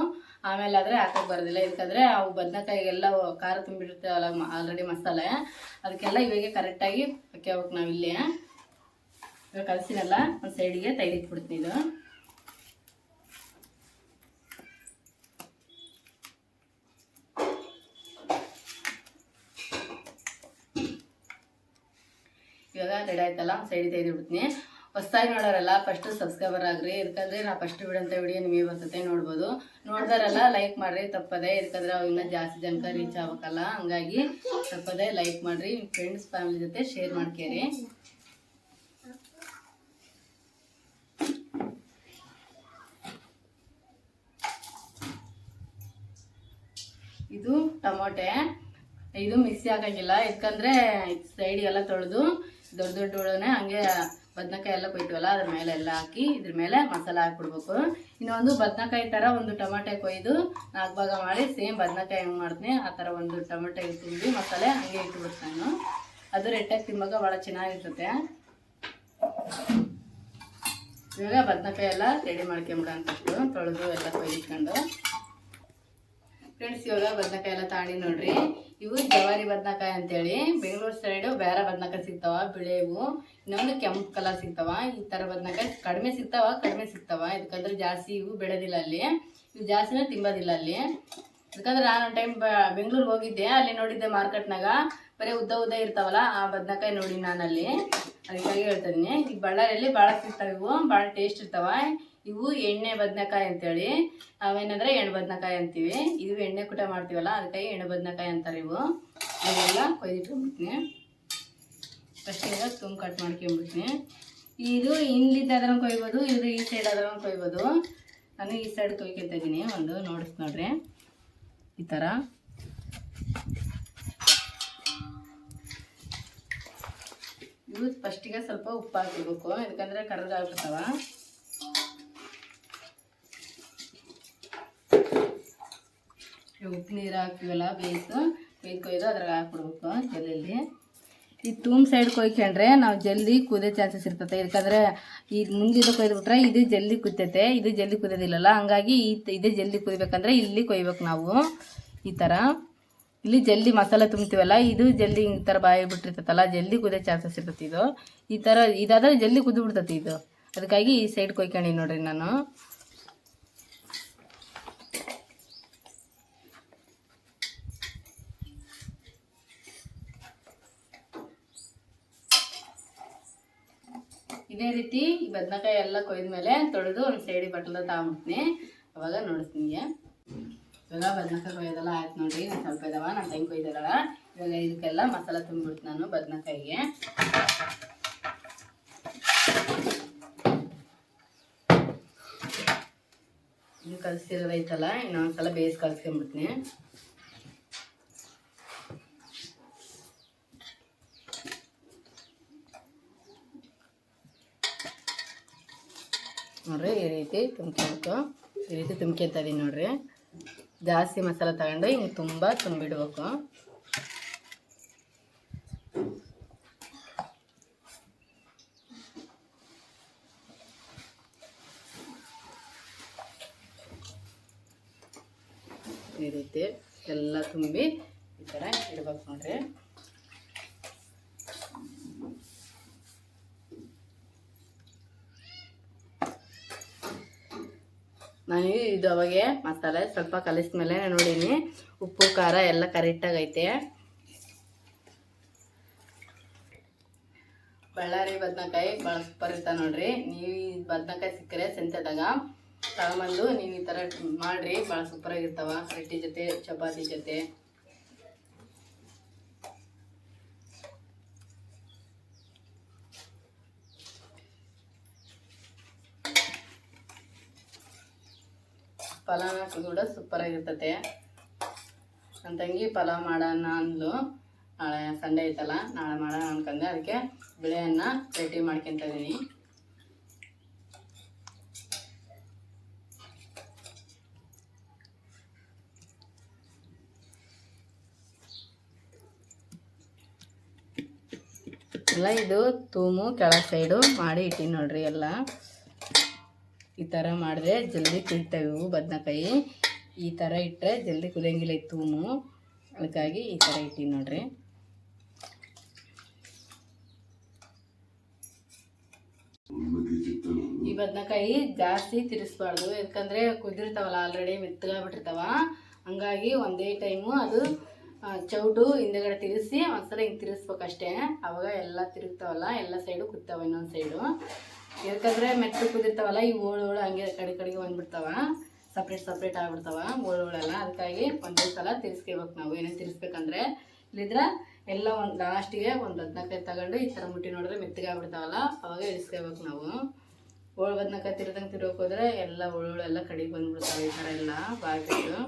ಆಮೇಲೆ ಆದರೆ ಹಾಕೋಕೆ ಬರೋದಿಲ್ಲ. ಯಾಕಂದರೆ ಅವು ಬದನೆಕಾಯಿಗೆಲ್ಲ ಖಾರ ತುಂಬಿಟ್ಟಿರ್ತಾವಲ್ಲ ಆಲ್ರೆಡಿ ಮಸಾಲೆ, ಅದಕ್ಕೆಲ್ಲ ಇವಾಗ ಕರೆಕ್ಟಾಗಿ ಹಾಕ್ಕೋಬೇಕು ನಾವಿಲ್ಲೇ. ಇವಾಗ ಕಲಸಿನೆಲ್ಲ ಒಂದು ಸೈಡಿಗೆ ತೆಗೆದಿಟ್ಬಿಡ್ತೀನಿ. ಇದು ಇವಾಗ ರೆಡಿ ಆಯ್ತಲ್ಲ, ಒಂದು ಸೈಡಿಗೆ ತೆಗೆದಿಟ್ಬಿಡ್ತೀನಿ. ಹೊಸದಾಗಿ ನೋಡೋರಲ್ಲ ಫಸ್ಟು ಸಬ್ಸ್ಕ್ರೈಬರ್ ಆಗ್ರಿ. ಯಾಕಂದರೆ ನಾ ಫಸ್ಟ್ ಬಿಡೋಂಥ ವಿಡಿಯೋ ನಿಮಗೆ ಬರ್ತೈತೆ ನೋಡ್ಬೋದು. ನೋಡ್ದಾರೆಲ್ಲ ಲೈಕ್ ಮಾಡಿರಿ ತಪ್ಪದೆ. ಯಾಕಂದರೆ ಅವು ಇನ್ನೂ ಜಾಸ್ತಿ ಜನಕ್ಕೆ ರೀಚ್ ಆಗ್ಬೇಕಲ್ಲ, ಹಂಗಾಗಿ ತಪ್ಪದೆ ಲೈಕ್ ಮಾಡಿರಿ. ನಿಮ್ಮ ಫ್ರೆಂಡ್ಸ್ ಫ್ಯಾಮಿಲಿ ಜೊತೆ ಶೇರ್ ಮಾಡ್ಕೇರಿ. ಇದು ಟೊಮೊಟೆ, ಇದು ಮಿಕ್ಸಿ ಹಾಕೋಂಗಿಲ್ಲ. ಯಾಕಂದರೆ ಸೈಡಿಗೆಲ್ಲ ತೊಳೆದು ದೊಡ್ಡ ದೊಡ್ಡ ಒಳನೆ ಹಂಗೆ ಬದನೆಕಾಯಿ ಎಲ್ಲ ಕೊಯ್ತೀವಲ್ಲ ಅದ್ರ ಮೇಲೆ ಎಲ್ಲ ಹಾಕಿ ಇದ್ರ ಮೇಲೆ ಮಸಾಲೆ ಹಾಕ್ಬಿಡ್ಬೇಕು. ಇನ್ನೊಂದು ಬದನೆಕಾಯಿ ಥರ ಒಂದು ಟೊಮೊಟೆ ಕೊಯ್ದು 4 ಭಾಗ ಮಾಡಿ ಸೇಮ್ ಬದನೆಕಾಯಿ ಹೆಂಗೆ ಮಾಡ್ತೀನಿ ಆ ಥರ ಒಂದು ಟೊಮೊಟೆ ತುಂಬಿ ಮಸಾಲೆ ಹಂಗೆ ಇಟ್ಬಿಡ್ತೀನಿ ನಾನು. ಅದು ರೆಟ್ಟಾಗಿ ತಿಂಬಾಗ ಭಾಳ ಚೆನ್ನಾಗಿರ್ತದೆ. ಇವಾಗ ಬದನೆಕಾಯಿ ಎಲ್ಲ ರೆಡಿ ಮಾಡ್ಕೊಂಬಿಡೋಣ. ಫಸ್ಟು ತೊಳೆದು ಎಲ್ಲ ಕೊಯ್ದಿಟ್ಕೊಂಡು ಫ್ರೆಂಡ್ಸ್, ಇವಾಗ ಬದನೆಕಾಯಿ ಎಲ್ಲ ತಾಂಡಿ ನೋಡ್ರಿ. ಇವು ಜವಾರಿ ಬದನೆಕಾಯಿ ಅಂತೇಳಿ ಬೆಂಗಳೂರು ಸೈಡು ಬೇರೆ ಬದನೆಕಾಯಿ ಸಿಗ್ತಾವ ಬಿಳೆವು, ಇನ್ನೊಂದು ಕೆಂಪು ಕಲರ್ ಸಿಗ್ತಾವ. ಈ ಥರ ಬದನೆಕಾಯಿ ಕಡಿಮೆ ಸಿಗ್ತಾವ. ಯಾಕಂದ್ರೆ ಜಾಸ್ತಿ ಇವು ಬೆಳೆದಿಲ್ಲ ಅಲ್ಲಿ, ಇವು ಜಾಸ್ತಿನೂ ತಿಂಬೋದಿಲ್ಲ ಅಲ್ಲಿ. ಯಾಕಂದ್ರೆ ನಾನು ಒಂದು ಟೈಮ್ ಬೆಂಗಳೂರಿಗೆ ಹೋಗಿದ್ದೆ, ಅಲ್ಲಿ ನೋಡಿದ್ದೆ ಮಾರ್ಕೆಟ್ನಾಗ ಬರೀ ಉದ್ದ ಇರ್ತಾವಲ್ಲ ಆ ಬದನೆಕಾಯಿ ನೋಡಿ ನಾನು ಅಲ್ಲಿ. ಅದಕ್ಕಾಗಿ ಹೇಳ್ತೀನಿ, ಈ ಬಳ್ಳಾರಿಯಲ್ಲಿ ಭಾಳ ಸಿಗ್ತಾವೆ. ಇವು ಭಾಳ ಟೇಸ್ಟ್ ಇರ್ತಾವ. ಇವು ಎಣ್ಣೆ ಬದನೆಕಾಯಿ ಅಂತೇಳಿ, ನಾವೇನಂದ್ರೆ ಎಣ್ಣೆ ಬದನೆಕಾಯಿ ಅಂತೀವಿ. ಇದು ಎಣ್ಣೆ ಕೂಟ ಮಾಡ್ತೀವಲ್ಲ ಅದಕ್ಕಾಗಿ ಎಣ್ಣೆ ಬದನೆಕಾಯಿ ಅಂತಾರೆ ಇವು. ಇದೆಲ್ಲ ಕೊಯ್ದಿಟ್ಕೊಂಡ್ಬಿಡ್ತೀನಿ. ಫಸ್ಟಿಗೆ ತುಂಬ ಕಟ್ ಮಾಡ್ಕೊಂಬಿಡ್ತೀನಿ. ಇದು ಹಿಂದಿದ್ದಾದ್ರೂ ಕೊಯ್ಬೋದು, ಇದು ಈ ಸೈಡ್ ಆದ್ರೂ ಕೊಯ್ಬೋದು. ನಾನು ಈ ಸೈಡ್ ಕೊಯ್ಕೊತಾ ಇದ್ದೀನಿ. ಒಂದು ನೋಡ್ರಿ ಈ ಥರ. ಇವು ಫಸ್ಟಿಗೆ ಸ್ವಲ್ಪ ಉಪ್ಪು ಹಾಕಿರ್ಬೇಕು, ಯಾಕಂದರೆ ಕರ್ರಗಾಗ್ಬಿಡ್ತಾವ. ಉಪ್ಪು ನೀರು ಹಾಕ್ತೀವಲ್ಲ ಬೇಯಿಸು ಕೊಯ್ದು ಅದ್ರಾಗ ಹಾಕ್ಬಿಡ್ಬೇಕು ಜಲ್ದಿ. ಈ ತುಂಬ ಸೈಡ್ ಕೊಯ್ಕೊಂಡ್ರೆ ನಾವು ಜಲ್ದಿ ಕುದಿಯೋ ಚಾನ್ಸಸ್ ಇರ್ತದೆ. ಯಾಕಂದರೆ ಈಗ ಮುಂದಿದ್ದು ಕೊಯ್ದುಬಿಟ್ರೆ ಇದು ಜಲ್ದಿ ಕುದಿತೈತೆ, ಇದು ಜಲ್ದಿ ಕುದಿಯೋದಿಲ್ಲಲ್ಲ. ಹಂಗಾಗಿ ಇದೇ ಜಲ್ದಿ ಕುದಿಬೇಕಂದ್ರೆ ಇಲ್ಲಿ ಕೊಯ್ಬೇಕು ನಾವು. ಈ ಥರ ಇಲ್ಲಿ ಜಲ್ದಿ ಮಸಾಲೆ ತುಂಬ್ತೀವಲ್ಲ, ಇದು ಜಲ್ದಿ ಈ ಥರ ಬಾಯಿ ಬಿಟ್ಟಿರ್ತೈತಲ್ಲ, ಜಲ್ದಿ ಕುದಿಯೋ ಚಾನ್ಸಸ್ ಇರ್ತೈತಿ. ಈ ಥರ ಇದಾದ್ರೆ ಜಲ್ದಿ ಕುದಿಬಿಡ್ತೈತಿ ಇದು. ಅದಕ್ಕಾಗಿ ಈ ಸೈಡ್ ಕೊಯ್ಕೊಂಡು ನೋಡ್ರಿ ನಾನು. ಇದೇ ರೀತಿ ಈ ಬದನೆಕಾಯಿ ಎಲ್ಲ ಕೊಯ್ದ್ಮೇಲೆ ತೊಳೆದು ಒಂದು ಸೈಡಿಗೆ ಬಟ್ಟಲ ತಗೊಂಬಿಡ್ತೀನಿ. ಅವಾಗ ನೋಡಿಸ್ತೀನಿ. ಇವಾಗ ಬದನೆಕಾಯಿ ಕೊಯ್ಯೋದೆಲ್ಲ ಆಯ್ತು ನೋಡ್ರಿ. ನಾನು ಸ್ವಲ್ಪ ಇದಾವ, ನಾನು ಟೈಮ್ ಕೊಯ್ದಲ್ಲ. ಇವಾಗ ಇದಕ್ಕೆಲ್ಲ ಮಸಾಲೆ ತುಂಬಿಬಿಡ್ತು ನಾನು ಬದನೆಕಾಯಿಗೆ. ಇನ್ನು ಕಲಿಸಿರೋದೈತಲ್ಲ, ಇನ್ನೊಂದ್ಸಲ ಬೇಯಿಸಿ ಕಲಿಸ್ಕೊಂಬಿಡ್ತೀನಿ. ನೋಡಿರಿ ಈ ರೀತಿ ತುಂಬ್ಕೊಬೇಕು. ಈ ರೀತಿ ತುಂಬ್ಕೊತ ಇದೀನಿ ನೋಡಿರಿ. ಜಾಸ್ತಿ ಮಸಾಲೆ ತಗೊಂಡು ಹಿಂಗೆ ತುಂಬ ತುಂಬಿಡ್ಬೇಕು. ಈ ರೀತಿ ಎಲ್ಲ ತುಂಬಿ ಈ ಥರ ಇಡ್ಬೇಕು ನೋಡ್ರಿ. ನಾನು ಇದು ಅವಾಗೆ ಮಸಾಲೆ ಸ್ವಲ್ಪ ಕಲಿಸ್ಮೇಲೆ ನೋಡೀನಿ ಉಪ್ಪು ಖಾರ ಎಲ್ಲ ಕರೆಕ್ಟಾಗೈತೆ. ಬಳ್ಳಾರಿ ಬದನೆಕಾಯಿ ಭಾಳ ಸೂಪರ್ ಇರ್ತಾವೆ ನೋಡ್ರಿ. ನೀವು ಈ ಬದನೆಕಾಯಿ ಸಿಕ್ಕರೆ ಸಂತೆದಾಗ ತಗೊಂಬಂದು ನೀವು ಈ ಥರ ಮಾಡಿರಿ, ಭಾಳ ಸೂಪರಾಗಿರ್ತಾವ. ರೊಟ್ಟಿ ಜೊತೆ ಚಪಾತಿ ಜೊತೆ ಪಲಾವ್ ಕೂಡ ಸೂಪರಾಗಿರ್ತತೆ. ನನ್ನ ತಂಗಿ ಪಲಾವ್ ಮಾಡೋಣ ಅಂದ್ಲು. ನಾಳೆ ಸಂಡೇ ಐತಲ್ಲ, ನಾಳೆ ಮಾಡೋಣ ಅನ್ಕಂಡೆ. ಅದಕ್ಕೆ ಬಿಳಿಯನ್ನ ರೆಡಿ ಮಾಡ್ಕೊತ ಇದೀನಿ. ಎಲ್ಲ ಇದು ತೂಮು ಕೆಳಗೆ ಸೈಡು ಮಾಡಿ ಇಟ್ಟಿನಿ ನೋಡ್ರಿ. ಎಲ್ಲ ಈ ಥರ ಮಾಡಿದ್ರೆ ಜಲ್ದಿ ಕುದಿತಾವೆ ಇವು ಬದನೆಕಾಯಿ. ಈ ಥರ ಇಟ್ಟರೆ ಜಲ್ದಿ ಕುದಿಯಂಗಿಲ್ಲ ಈ ತೂಮು, ಅದಕ್ಕಾಗಿ ಈ ಥರ ಇಟ್ಟಿನಿ ನೋಡ್ರಿ. ಈ ಬದನೆಕಾಯಿ ಜಾಸ್ತಿ ತಿರ್ಸ್ಬಾರ್ದು, ಯಾಕಂದರೆ ಕುದಿರ್ತಾವಲ್ಲ ಆಲ್ರೆಡಿ ಮೆತ್ತಗಾಗ್ಬಿಟ್ಟಿರ್ತಾವ. ಹಂಗಾಗಿ ಒಂದೇ ಟೈಮು ಅದು ಚೌಟು ಹಿಂದೆಗಡೆ ತಿರ್ಗಿಸಿ ಒಂದ್ಸಲ ಹಿಂಗೆ ತಿರ್ಗಿಸ್ಬೇಕಷ್ಟೇ. ಅವಾಗ ಎಲ್ಲ ತಿರುಗ್ತಾವಲ್ಲ, ಎಲ್ಲ ಸೈಡು ಕುತ್ತಾವ. ಇನ್ನೊಂದು ಸೈಡು ಯಾಕಂದರೆ ಮೆತ್ತ ಕುದಿರ್ತಾವಲ್ಲ, ಈ ಹೋಳು ಹಂಗೆ ಕಡೆಗೆ ಬಂದ್ಬಿಡ್ತಾವ, ಸಪ್ರೇಟ್ ಆಗ್ಬಿಡ್ತಾವ ಹೋಳುಗಳೆಲ್ಲ. ಅದಕ್ಕಾಗಿ ಒಂದೇ ಸಲ ತಿರ್ಸ್ಕೋಬೇಕು ನಾವು. ಏನೇನು ತಿರ್ಸ್ಬೇಕಂದ್ರೆ ಇಲ್ಲಿದ್ರೆ ಎಲ್ಲ ಒಂದು ಲಾಸ್ಟಿಗೆ ಒಂದು ಬದನೆಕಾಯಿ ತಗೊಂಡು ಈ ಥರ ಮುಟ್ಟಿ ನೋಡಿದ್ರೆ ಮೆತ್ತಗಾಗ್ಬಿಡ್ತಾವಲ್ಲ, ಅವಾಗ ಇಳಿಸ್ಕೋಬೇಕು ನಾವು. ಹೋಳು ಬದನೆಕಾಯಿ ತಿರ್ದಂಗೆ ತಿರ್ಗೋಕೆ ಹೋದ್ರೆ ಎಲ್ಲ ಹೋಳುಗಳೆಲ್ಲ ಕಡೆಗೆ ಬಂದ್ಬಿಡ್ತಾವೆ ಈ ಥರ ಎಲ್ಲ ಬಾಗಿಟ್ಟು.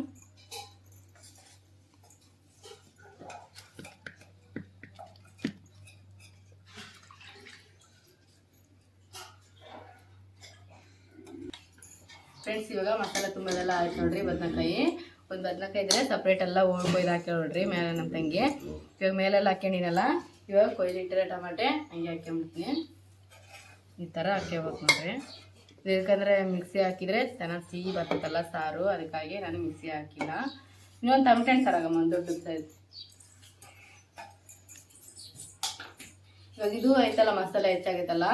ಫ್ರೆಂಡ್ಸ್, ಇವಾಗ ಮಸಾಲೆ ತುಂಬದೆಲ್ಲ ಆಯ್ತು ನೋಡ್ರಿ. ಬದನೆಕಾಯಿ ಒಂದು ಬದನೆಕಾಯಿ ಇದ್ರೆ ಸಪ್ರೇಟ್ ಎಲ್ಲ ಕೊಯ್ದು ಹಾಕಿ ನೋಡ್ರಿ ಮೇಲೆ ನಮ್ಮ ತಂಗಿ. ಇವಾಗ ಮೇಲೆಲ್ಲ ಹಾಕ್ಯಣಿನಲ್ಲ, ಇವಾಗ ಕೊಯ್ದಿಟ್ಟಿರೋ ಟಮಾಟೆ ಹಂಗೆ ಹಾಕ್ಕೊಂಬಿಡ್ತೀನಿ. ಈ ಥರ ಹಾಕ್ಕೋಬೇಕು ನೋಡ್ರಿ. ಯಾಕಂದರೆ ಮಿಕ್ಸಿ ಹಾಕಿದರೆ ಚೆನ್ನಾಗಿ ಸಿಹಿ ಬರ್ತೈತಲ್ಲ ಸಾರು, ಅದಕ್ಕಾಗಿ ನಾನು ಮಿಕ್ಸಿ ಹಾಕಿಲ್ಲ. ಇನ್ನೊಂದು ಟಮಟೆ ಹಣ್ಣು ಸಾರಾಗಮ್ಮ, ಒಂದು ದೊಡ್ಡ ಸೈಜ್. ಇವಾಗ ಇದು ಐತಲ್ಲ ಮಸಾಲೆ ಹೆಚ್ಚಾಗೈತಲ್ಲ,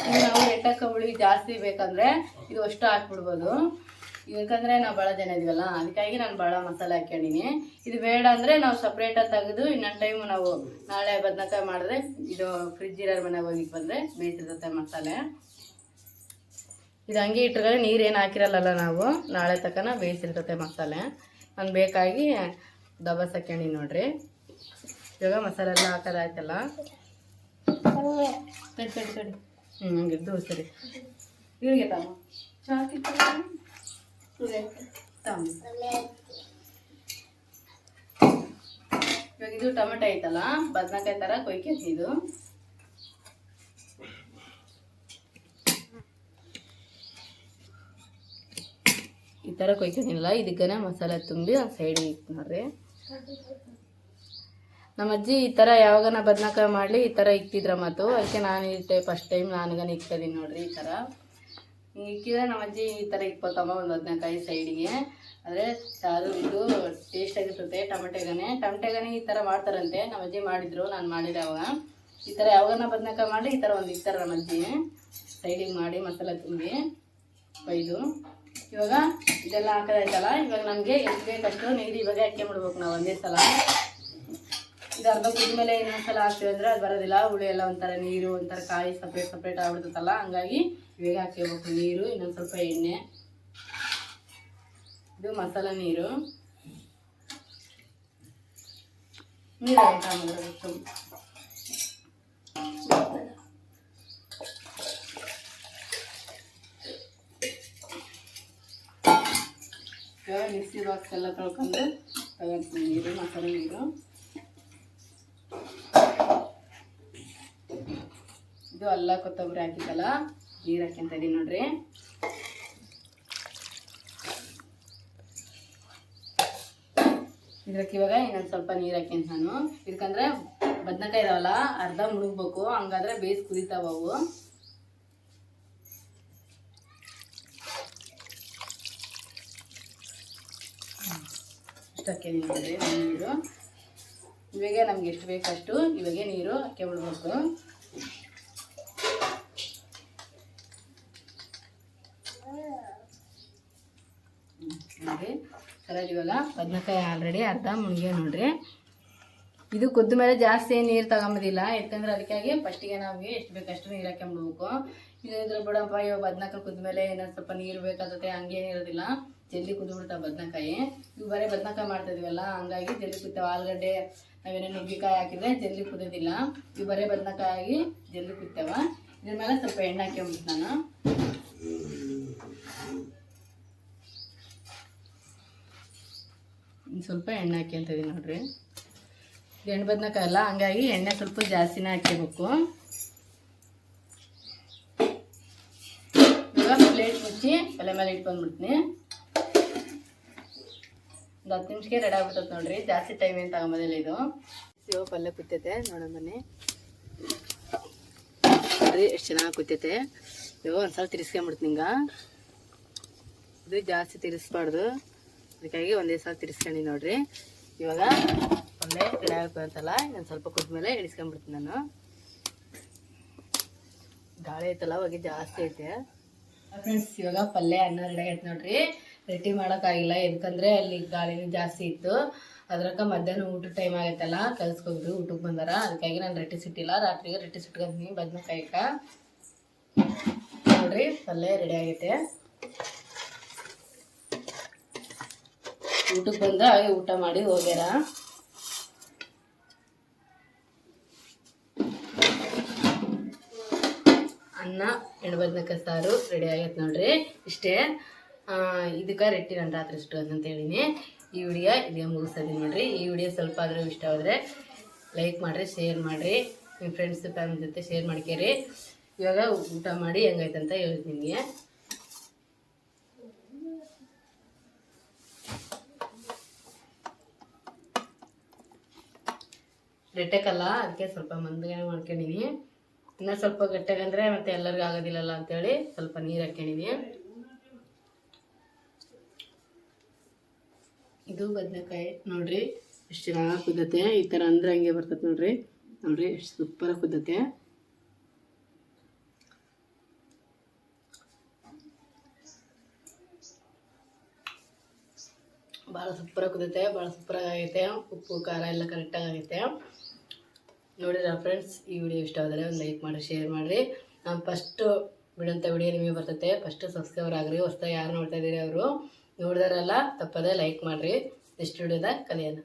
ಈಗ ನಾವು ಎಟ್ಟಕ್ಕೆ ಹುಳಿ ಜಾಸ್ತಿ ಬೇಕಂದರೆ ಇದು ಅಷ್ಟು ಹಾಕ್ಬಿಡ್ಬೋದು. ಯಾಕಂದರೆ ನಾವು ಭಾಳ ಜನ ಇದೀವಲ್ಲ, ಅದಕ್ಕಾಗಿ ನಾನು ಭಾಳ ಮಸಾಲೆ ಹಾಕ್ಕೊಂಡಿನಿ. ಇದು ಬೇಡ ಅಂದರೆ ನಾವು ಸಪ್ರೇಟಾಗಿ ತೆಗೆದು ಇನ್ನೊಂದು ಟೈಮು ನಾವು ನಾಳೆ ಬದನೆಕಾಯಿ ಮಾಡಿದ್ರೆ ಇದು ಫ್ರಿಜ್ ಇರೋರು ಮನೆಗೆ ಹೋಗಿಟ್ಟು ಬಂದರೆ ಬೇಯಿಸಿರ್ತತೆ ಮಸಾಲೆ. ಇದು ಹಂಗೆ ಇಟ್ಟರೆ ನೀರೇನು ಹಾಕಿರಲ್ಲ ನಾವು, ನಾಳೆ ತನಕ ಬೇಯಿಸಿರ್ತತೆ ಮಸಾಲೆ. ನಾನು ಬೇಕಾಗಿ ದಬಸ್ ಹಾಕ್ಯಂಡಿ ನೋಡ್ರಿ. ಇವಾಗ ಮಸಾಲೆ ಎಲ್ಲ ಹಾಕೋದಾಯ್ತಲ್ಲ, ತಡಿ ಹಂಗಿದ್ದು ಸರಿ. ಇವ್ರಿಗೆ ತಮ್ಮ ಇವಾಗ ಇದು ಟೊಮೆಟೊ ಐತಲ್ಲ, ಬದನೆಕಾಯಿ ಥರ ಕೊಯ್ಕೊಳ್ತಿದ್ದು. ಈ ಥರ ಕೊಯ್ಕೊಂಡಿಲ್ಲ, ಇದಕ್ಕನೆ ಮಸಾಲೆ ತುಂಬಿ ಒಂದು ಸೈಡಿಗೆ ಇಟ್ಟು ನೋಡ್ರಿ. ನಮ್ಮ ಅಜ್ಜಿ ಈ ಥರ ಯಾವಾಗನ ಬದನೆಕಾಯಿ ಮಾಡಲಿ ಈ ಥರ ಇಕ್ತಿದ್ರ ಮತ್ತು ಅದಕ್ಕೆ ನಾನು ಫಸ್ಟ್ ಟೈಮ್ ನನಗನ ಇಕ್ತಿದ್ದೀನಿ ನೋಡ್ರಿ. ಈ ಥರ ಹಿಂಗೆ ಇಕ್ಕಿದ್ರೆ ನಮ್ಮ ಅಜ್ಜಿ ಈ ಥರ ಇಕ್ಕೋತಮ್ಮ ಒಂದು ಬದನೆಕಾಯಿ ಸೈಡಿಗೆ. ಆದರೆ ಸಾರು ಇದು ಟೇಸ್ಟ್ ಆಗಿರ್ತದೆ. ಟಮಟೆಗನೆ ಈ ಥರ ಮಾಡ್ತಾರಂತೆ, ನಮ್ಮ ಅಜ್ಜಿ ಮಾಡಿದ್ರು, ನಾನು ಮಾಡಿದೆ ಅವಾಗ. ಈ ಥರ ಯಾವಾಗನ ಬದನೆಕಾಯಿ ಮಾಡಲಿ ಈ ಥರ ಒಂದು ಇಕ್ತಾರೆ ನಮ್ಮ ಅಜ್ಜಿ, ಸೈಡಿಗೆ ಮಾಡಿ ಮಸಾಲೆ ತುಂಬಿ ಕೊಯ್ದು. ಇವಾಗ ಇದೆಲ್ಲ ಹಾಕೋದಾಯ್ತಲ್ಲ, ಇವಾಗ ನಮಗೆ ಎಷ್ಟು ಬೇಕಷ್ಟು ನೀರು ಇವಾಗ ಹಾಕ್ಕೊಂಬಿಡ್ಬೇಕು ನಾವು ಒಂದೇ ಸಲ. ಇದು ಅರ್ಧ ಕುದ್ಮೇಲೆ ಇನ್ನೊಂದು ಸಲ ಹಾಕ್ತೀವಿ ಅಂದರೆ ಅದು ಬರೋದಿಲ್ಲ. ಹುಳಿ ಎಲ್ಲ ಒಂಥರ ನೀರು ಒಂಥರ ಕಾಯಿ ಸಪ್ರೇಟ್ ಆಗ್ಬಿಡ್ತಲ್ಲ, ಹಂಗಾಗಿ ಇವಾಗ ಹಾಕ್ಕೋಬೇಕು ನೀರು, ಇನ್ನೊಂದು ಸ್ವಲ್ಪ ಎಣ್ಣೆ. ಇದು ಮಸಾಲೆ ನೀರು ಆಯ್ತಾ ಬಿಟ್ಟು ಇವಾಗ ಮಿಕ್ಸಿ ಬಾಕ್ಸ್ ಎಲ್ಲ ತೊಳ್ಕೊಂಡು ತಗೊಂಡ್ತೀನಿ ನೀರು, ಮಸಾಲೆ ನೀರು. ಇದು ಅಲ್ಲ ಕೊತ್ತಂಬರಿ ಹಾಕಿದ್ದಲ್ಲ, ನೀರು ಹಾಕ್ಯಂತ ಇದೀನಿ ನೋಡ್ರಿ. ಇದಕ್ಕೆ ಇವಾಗ ಇನ್ನೊಂದು ಸ್ವಲ್ಪ ನೀರು ಹಾಕ್ಯಂತ ನಾನು, ಇದಕ್ಕಂದ್ರೆ ಬದನೆಕಾಯಿ ಇದಾವಲ್ಲ ಅರ್ಧ ಮುಳುಗ್ಬೇಕು, ಹಂಗಾದ್ರೆ ಬೇಯಿಸಿ ಕುದಿತಾವ ಅವು. ಇಷ್ಟಕ್ಕೆ ನೋಡಿರಿ ನೀರು, ಇವಾಗ ನಮ್ಗೆ ಎಷ್ಟು ಬೇಕಷ್ಟು ಇವಾಗೆ ನೀರು ಹಾಕ್ಬಿಡ್ಬೇಕು. ನೋಡಿ ಸರಿಯಾಗಿ ಇವಾಗ ಬದನೆಕಾಯಿ ಆಲ್ರೆಡಿ ಅರ್ಧ ಮುಳುಗೆ ನೋಡ್ರಿ. ಇದು ಕುದ್ದ ಮೇಲೆ ಜಾಸ್ತಿ ನೀರು ತಗೊಂಬೋದಿಲ್ಲ, ಯಾಕಂದ್ರೆ ಅದಕ್ಕಾಗಿ ಫಸ್ಟಿಗೆ ನಮಗೆ ಎಷ್ಟು ಬೇಕಷ್ಟು ನೀರು ಹಾಕ್ಕೊಂಬಿಡ್ಬೇಕು. ಇದ್ರ ಬಿಡಪ್ಪ ಇವಾಗ ಬದನೆಕಾಯಿ ಕುದ್ದ ಮೇಲೆ ಏನಾದ್ರು ಸ್ವಲ್ಪ ನೀರು ಬೇಕಾಗುತ್ತೆ, ಹಂಗೇನಿರೋದಿಲ್ಲ, ಜಲ್ದಿ ಕುದ್ಬಿಡ್ತಾವೆ ಬದನೆಕಾಯಿ. ಇವು ಬರೀ ಬದನೆಕಾಯಿ ಮಾಡ್ತಿದ್ವಲ್ಲ ಹಂಗಾಗಿ ಜಲ್ದಿ ಕುದ್ತಾವೆ. ಆಲೂಗಡ್ಡೆ ನಾವೇನೋ ನುಗ್ಗಿಕಾಯಿ ಹಾಕಿದ್ರೆ ಜಲ್ದಿ ಕುದೋದಿಲ್ಲ, ಇವು ಬರೀ ಬದನೆಕಾಯಿ ಜಲ್ದಿ ಕುದ್ತಾವ. ಇದ್ರ ಮೇಲೆ ಸ್ವಲ್ಪ ಎಣ್ಣೆ ಹಾಕ್ಕೊಂಬಿಟ್ಟು ನಾನು ಸ್ವಲ್ಪ ಎಣ್ಣೆ ಹಾಕ್ಯಂತಿದ್ದೀನಿ ನೋಡ್ರಿ. ಎಣ್ಣೆ ಬದನೆಕಾಯಿ ಅಲ್ಲ, ಹಂಗಾಗಿ ಎಣ್ಣೆ ಸ್ವಲ್ಪ ಜಾಸ್ತಿನೇ ಹಾಕ್ಕೋಬೇಕು. ಇವಾಗ ಪ್ಲೇಟ್ ಮುಚ್ಚಿ ಒಲೆ ಮೇಲೆ ಇಟ್ಕೊಂಡ್ಬಿಡ್ತೀನಿ. ಒಂದು 10 ನಿಮಿಷಕ್ಕೆ ರೆಡಿ ಆಗ್ಬಿಟ್ಟೈತೆ ನೋಡ್ರಿ, ಜಾಸ್ತಿ ಟೈಮ್ ಏನು ತಗೊಂಬೋದಿಲ್ಲ ಇದು. ಇವಾಗ ಪಲ್ಯ ಕುತ್ತೈತೆ ನೋಡೋಣ ಬನ್ನಿ ನೋಡ್ರಿ, ಎಷ್ಟು ಚೆನ್ನಾಗಿ ಕುತ್ತೈತೆ. ಇವಾಗ ಒಂದ್ಸಲ ತಿರ್ಸ್ಕೊಂಬಿಡ್ತೀನಿ. ಹಿಂಗ ಇದು ಜಾಸ್ತಿ ತಿರ್ಸ್ಬಾರ್ದು, ಅದಕ್ಕಾಗಿ ಒಂದೇ ಸಲ ತಿರ್ಸ್ಕೊಂಡು ನೋಡ್ರಿ. ಇವಾಗ ಪಲ್ಯ ರೆಡಿ ಆಗ್ಬೇಕಂತಲ್ಲ, ಇನ್ನೊಂದು ಸ್ವಲ್ಪ ಕುದ್ಮೇಲೆ ಇಳಿಸ್ಕೊಂಡ್ಬಿಡ್ತೀನಿ ನಾನು. ಗಾಳಿ ಐತಲ್ಲ ಅವಾಗ ಜಾಸ್ತಿ ಐತೆ ಫ್ರೆಂಡ್ಸ್. ಇವಾಗ ಪಲ್ಯ ಅನ್ನ ರೆಡಿ ಆಯ್ತು ನೋಡ್ರಿ. ರೆಡಿ ಮಾಡೋಕ್ಕಾಗಿಲ್ಲ, ಯಾಕಂದರೆ ಅಲ್ಲಿ ಗಾಳಿನೂ ಜಾಸ್ತಿ ಇತ್ತು. ಅದ್ರಕ್ಕ ಮಧ್ಯಾಹ್ನ ಊಟದ ಟೈಮ್ ಆಗೈತಲ್ಲ, ಕಲ್ಸ್ಕೊಬಿಟ್ಟು ಊಟಕ್ಕೆ ಬಂದಾರ, ಅದಕ್ಕಾಗಿ ನಾನು ರೊಟ್ಟಿ ಸುಟ್ಟಿಲ್ಲ. ರಾತ್ರಿಗೆ ರೊಟ್ಟಿ ಸುಟ್ಕೊಂತೀನಿ ಬದನೆಕಾಯಿಕ. ನೋಡ್ರಿ ಪಲ್ಯ ರೆಡಿ ಆಗೈತೆ. ಊಟಕ್ಕೆ ಬಂದ ಹಾಗೆ ಊಟ ಮಾಡಿ ಹೋಗ್ಯಾರ. ಅನ್ನ ಎಣ್ಣೆ ಬದನೆಕಾಯಿ ಸಾರು ರೆಡಿ ಆಗೈತೆ ನೋಡ್ರಿ. ಇಷ್ಟೇ, ಇದಕ್ಕೆ ರೊಟ್ಟಿ ನಾನು ರಾತ್ರಿ ಇಷ್ಟು ಅಂತ ಹೇಳಿನಿ. ಈ ವಿಡಿಯೋ ಇದೇ ಮುಗಿಸ್ತೀನಿ ನೋಡ್ರಿ. ಈ ವಿಡಿಯೋ ಸ್ವಲ್ಪ ಆದರೂ ಇಷ್ಟ ಆದರೆ ಲೈಕ್ ಮಾಡಿರಿ, ಶೇರ್ ಮಾಡಿರಿ, ನಿಮ್ಮ ಫ್ರೆಂಡ್ಸ್ ಫ್ಯಾಮಿಲಿ ಜೊತೆ ಶೇರ್ ಮಾಡ್ಕೇರಿ. ಇವಾಗ ಊಟ ಮಾಡಿ ಹೆಂಗೈತೆ ಅಂತ ಹೇಳ್ತೀನಿ ನಿಮಗೆ. ಗಟ್ಟೆಕಲ್ಲ, ಅದಕ್ಕೆ ಸ್ವಲ್ಪ ಮಂದಗೆ ಮಾಡ್ಕೊಂಡಿನಿ. ಇನ್ನೂ ಸ್ವಲ್ಪ ಗಟ್ಟೆಗಂದರೆ ಮತ್ತೆ ಎಲ್ಲರಿಗೂ ಆಗೋದಿಲ್ಲಲ್ಲ ಅಂತೇಳಿ ಸ್ವಲ್ಪ ನೀರು ಹಾಕ್ಕೊಂಡಿನಿ. ಇದು ಬದನೆಕಾಯಿ ನೋಡ್ರಿ, ಎಷ್ಟು ಚೆನ್ನಾಗಿ ಕುದ್ದತೆ. ಈ ಥರ ಅಂದ್ರೆ ಹಂಗೆ ಬರ್ತದೆ ನೋಡ್ರಿ. ನೋಡ್ರಿ ಎಷ್ಟು ಸೂಪರಾಗಿ ಕುದ್ದತೆ. ಭಾಳ ಸೂಪರಾಗಿ ಕುದ್ದತೆ, ಭಾಳ ಸೂಪರಾಗಿ ಆಗೈತೆ. ಉಪ್ಪು ಖಾರ ಎಲ್ಲ ಕರೆಕ್ಟಾಗಿ ಆಗೈತೆ. ನೋಡಿದ್ರ ಫ್ರೆಂಡ್ಸ್, ಈ ವಿಡಿಯೋ ಇಷ್ಟ ಆದರೆ ಒಂದು ಲೈಕ್ ಮಾಡಿ, ಶೇರ್ ಮಾಡಿರಿ. ನಾನು ಫಸ್ಟು ಬಿಡೋಂಥ ವಿಡಿಯೋ ನಿಮಗೆ ಬರ್ತೈತೆ. ಫಸ್ಟು ಸಬ್ಸ್ಕ್ರೈಬರ್ ಆಗಿರಿ. ಹೊಸ್ದಾಗಿ ಯಾರು ನೋಡ್ತಾ ಇದ್ದೀರಿ ಅವರು ನೋಡಿದಾರಲ್ಲ ತಪ್ಪದೇ ಲೈಕ್ ಮಾಡಿರಿ. ನೆಕ್ಸ್ಟ್ ವಿಡಿಯೋದಾಗ ಕಲಿಯೋಣ.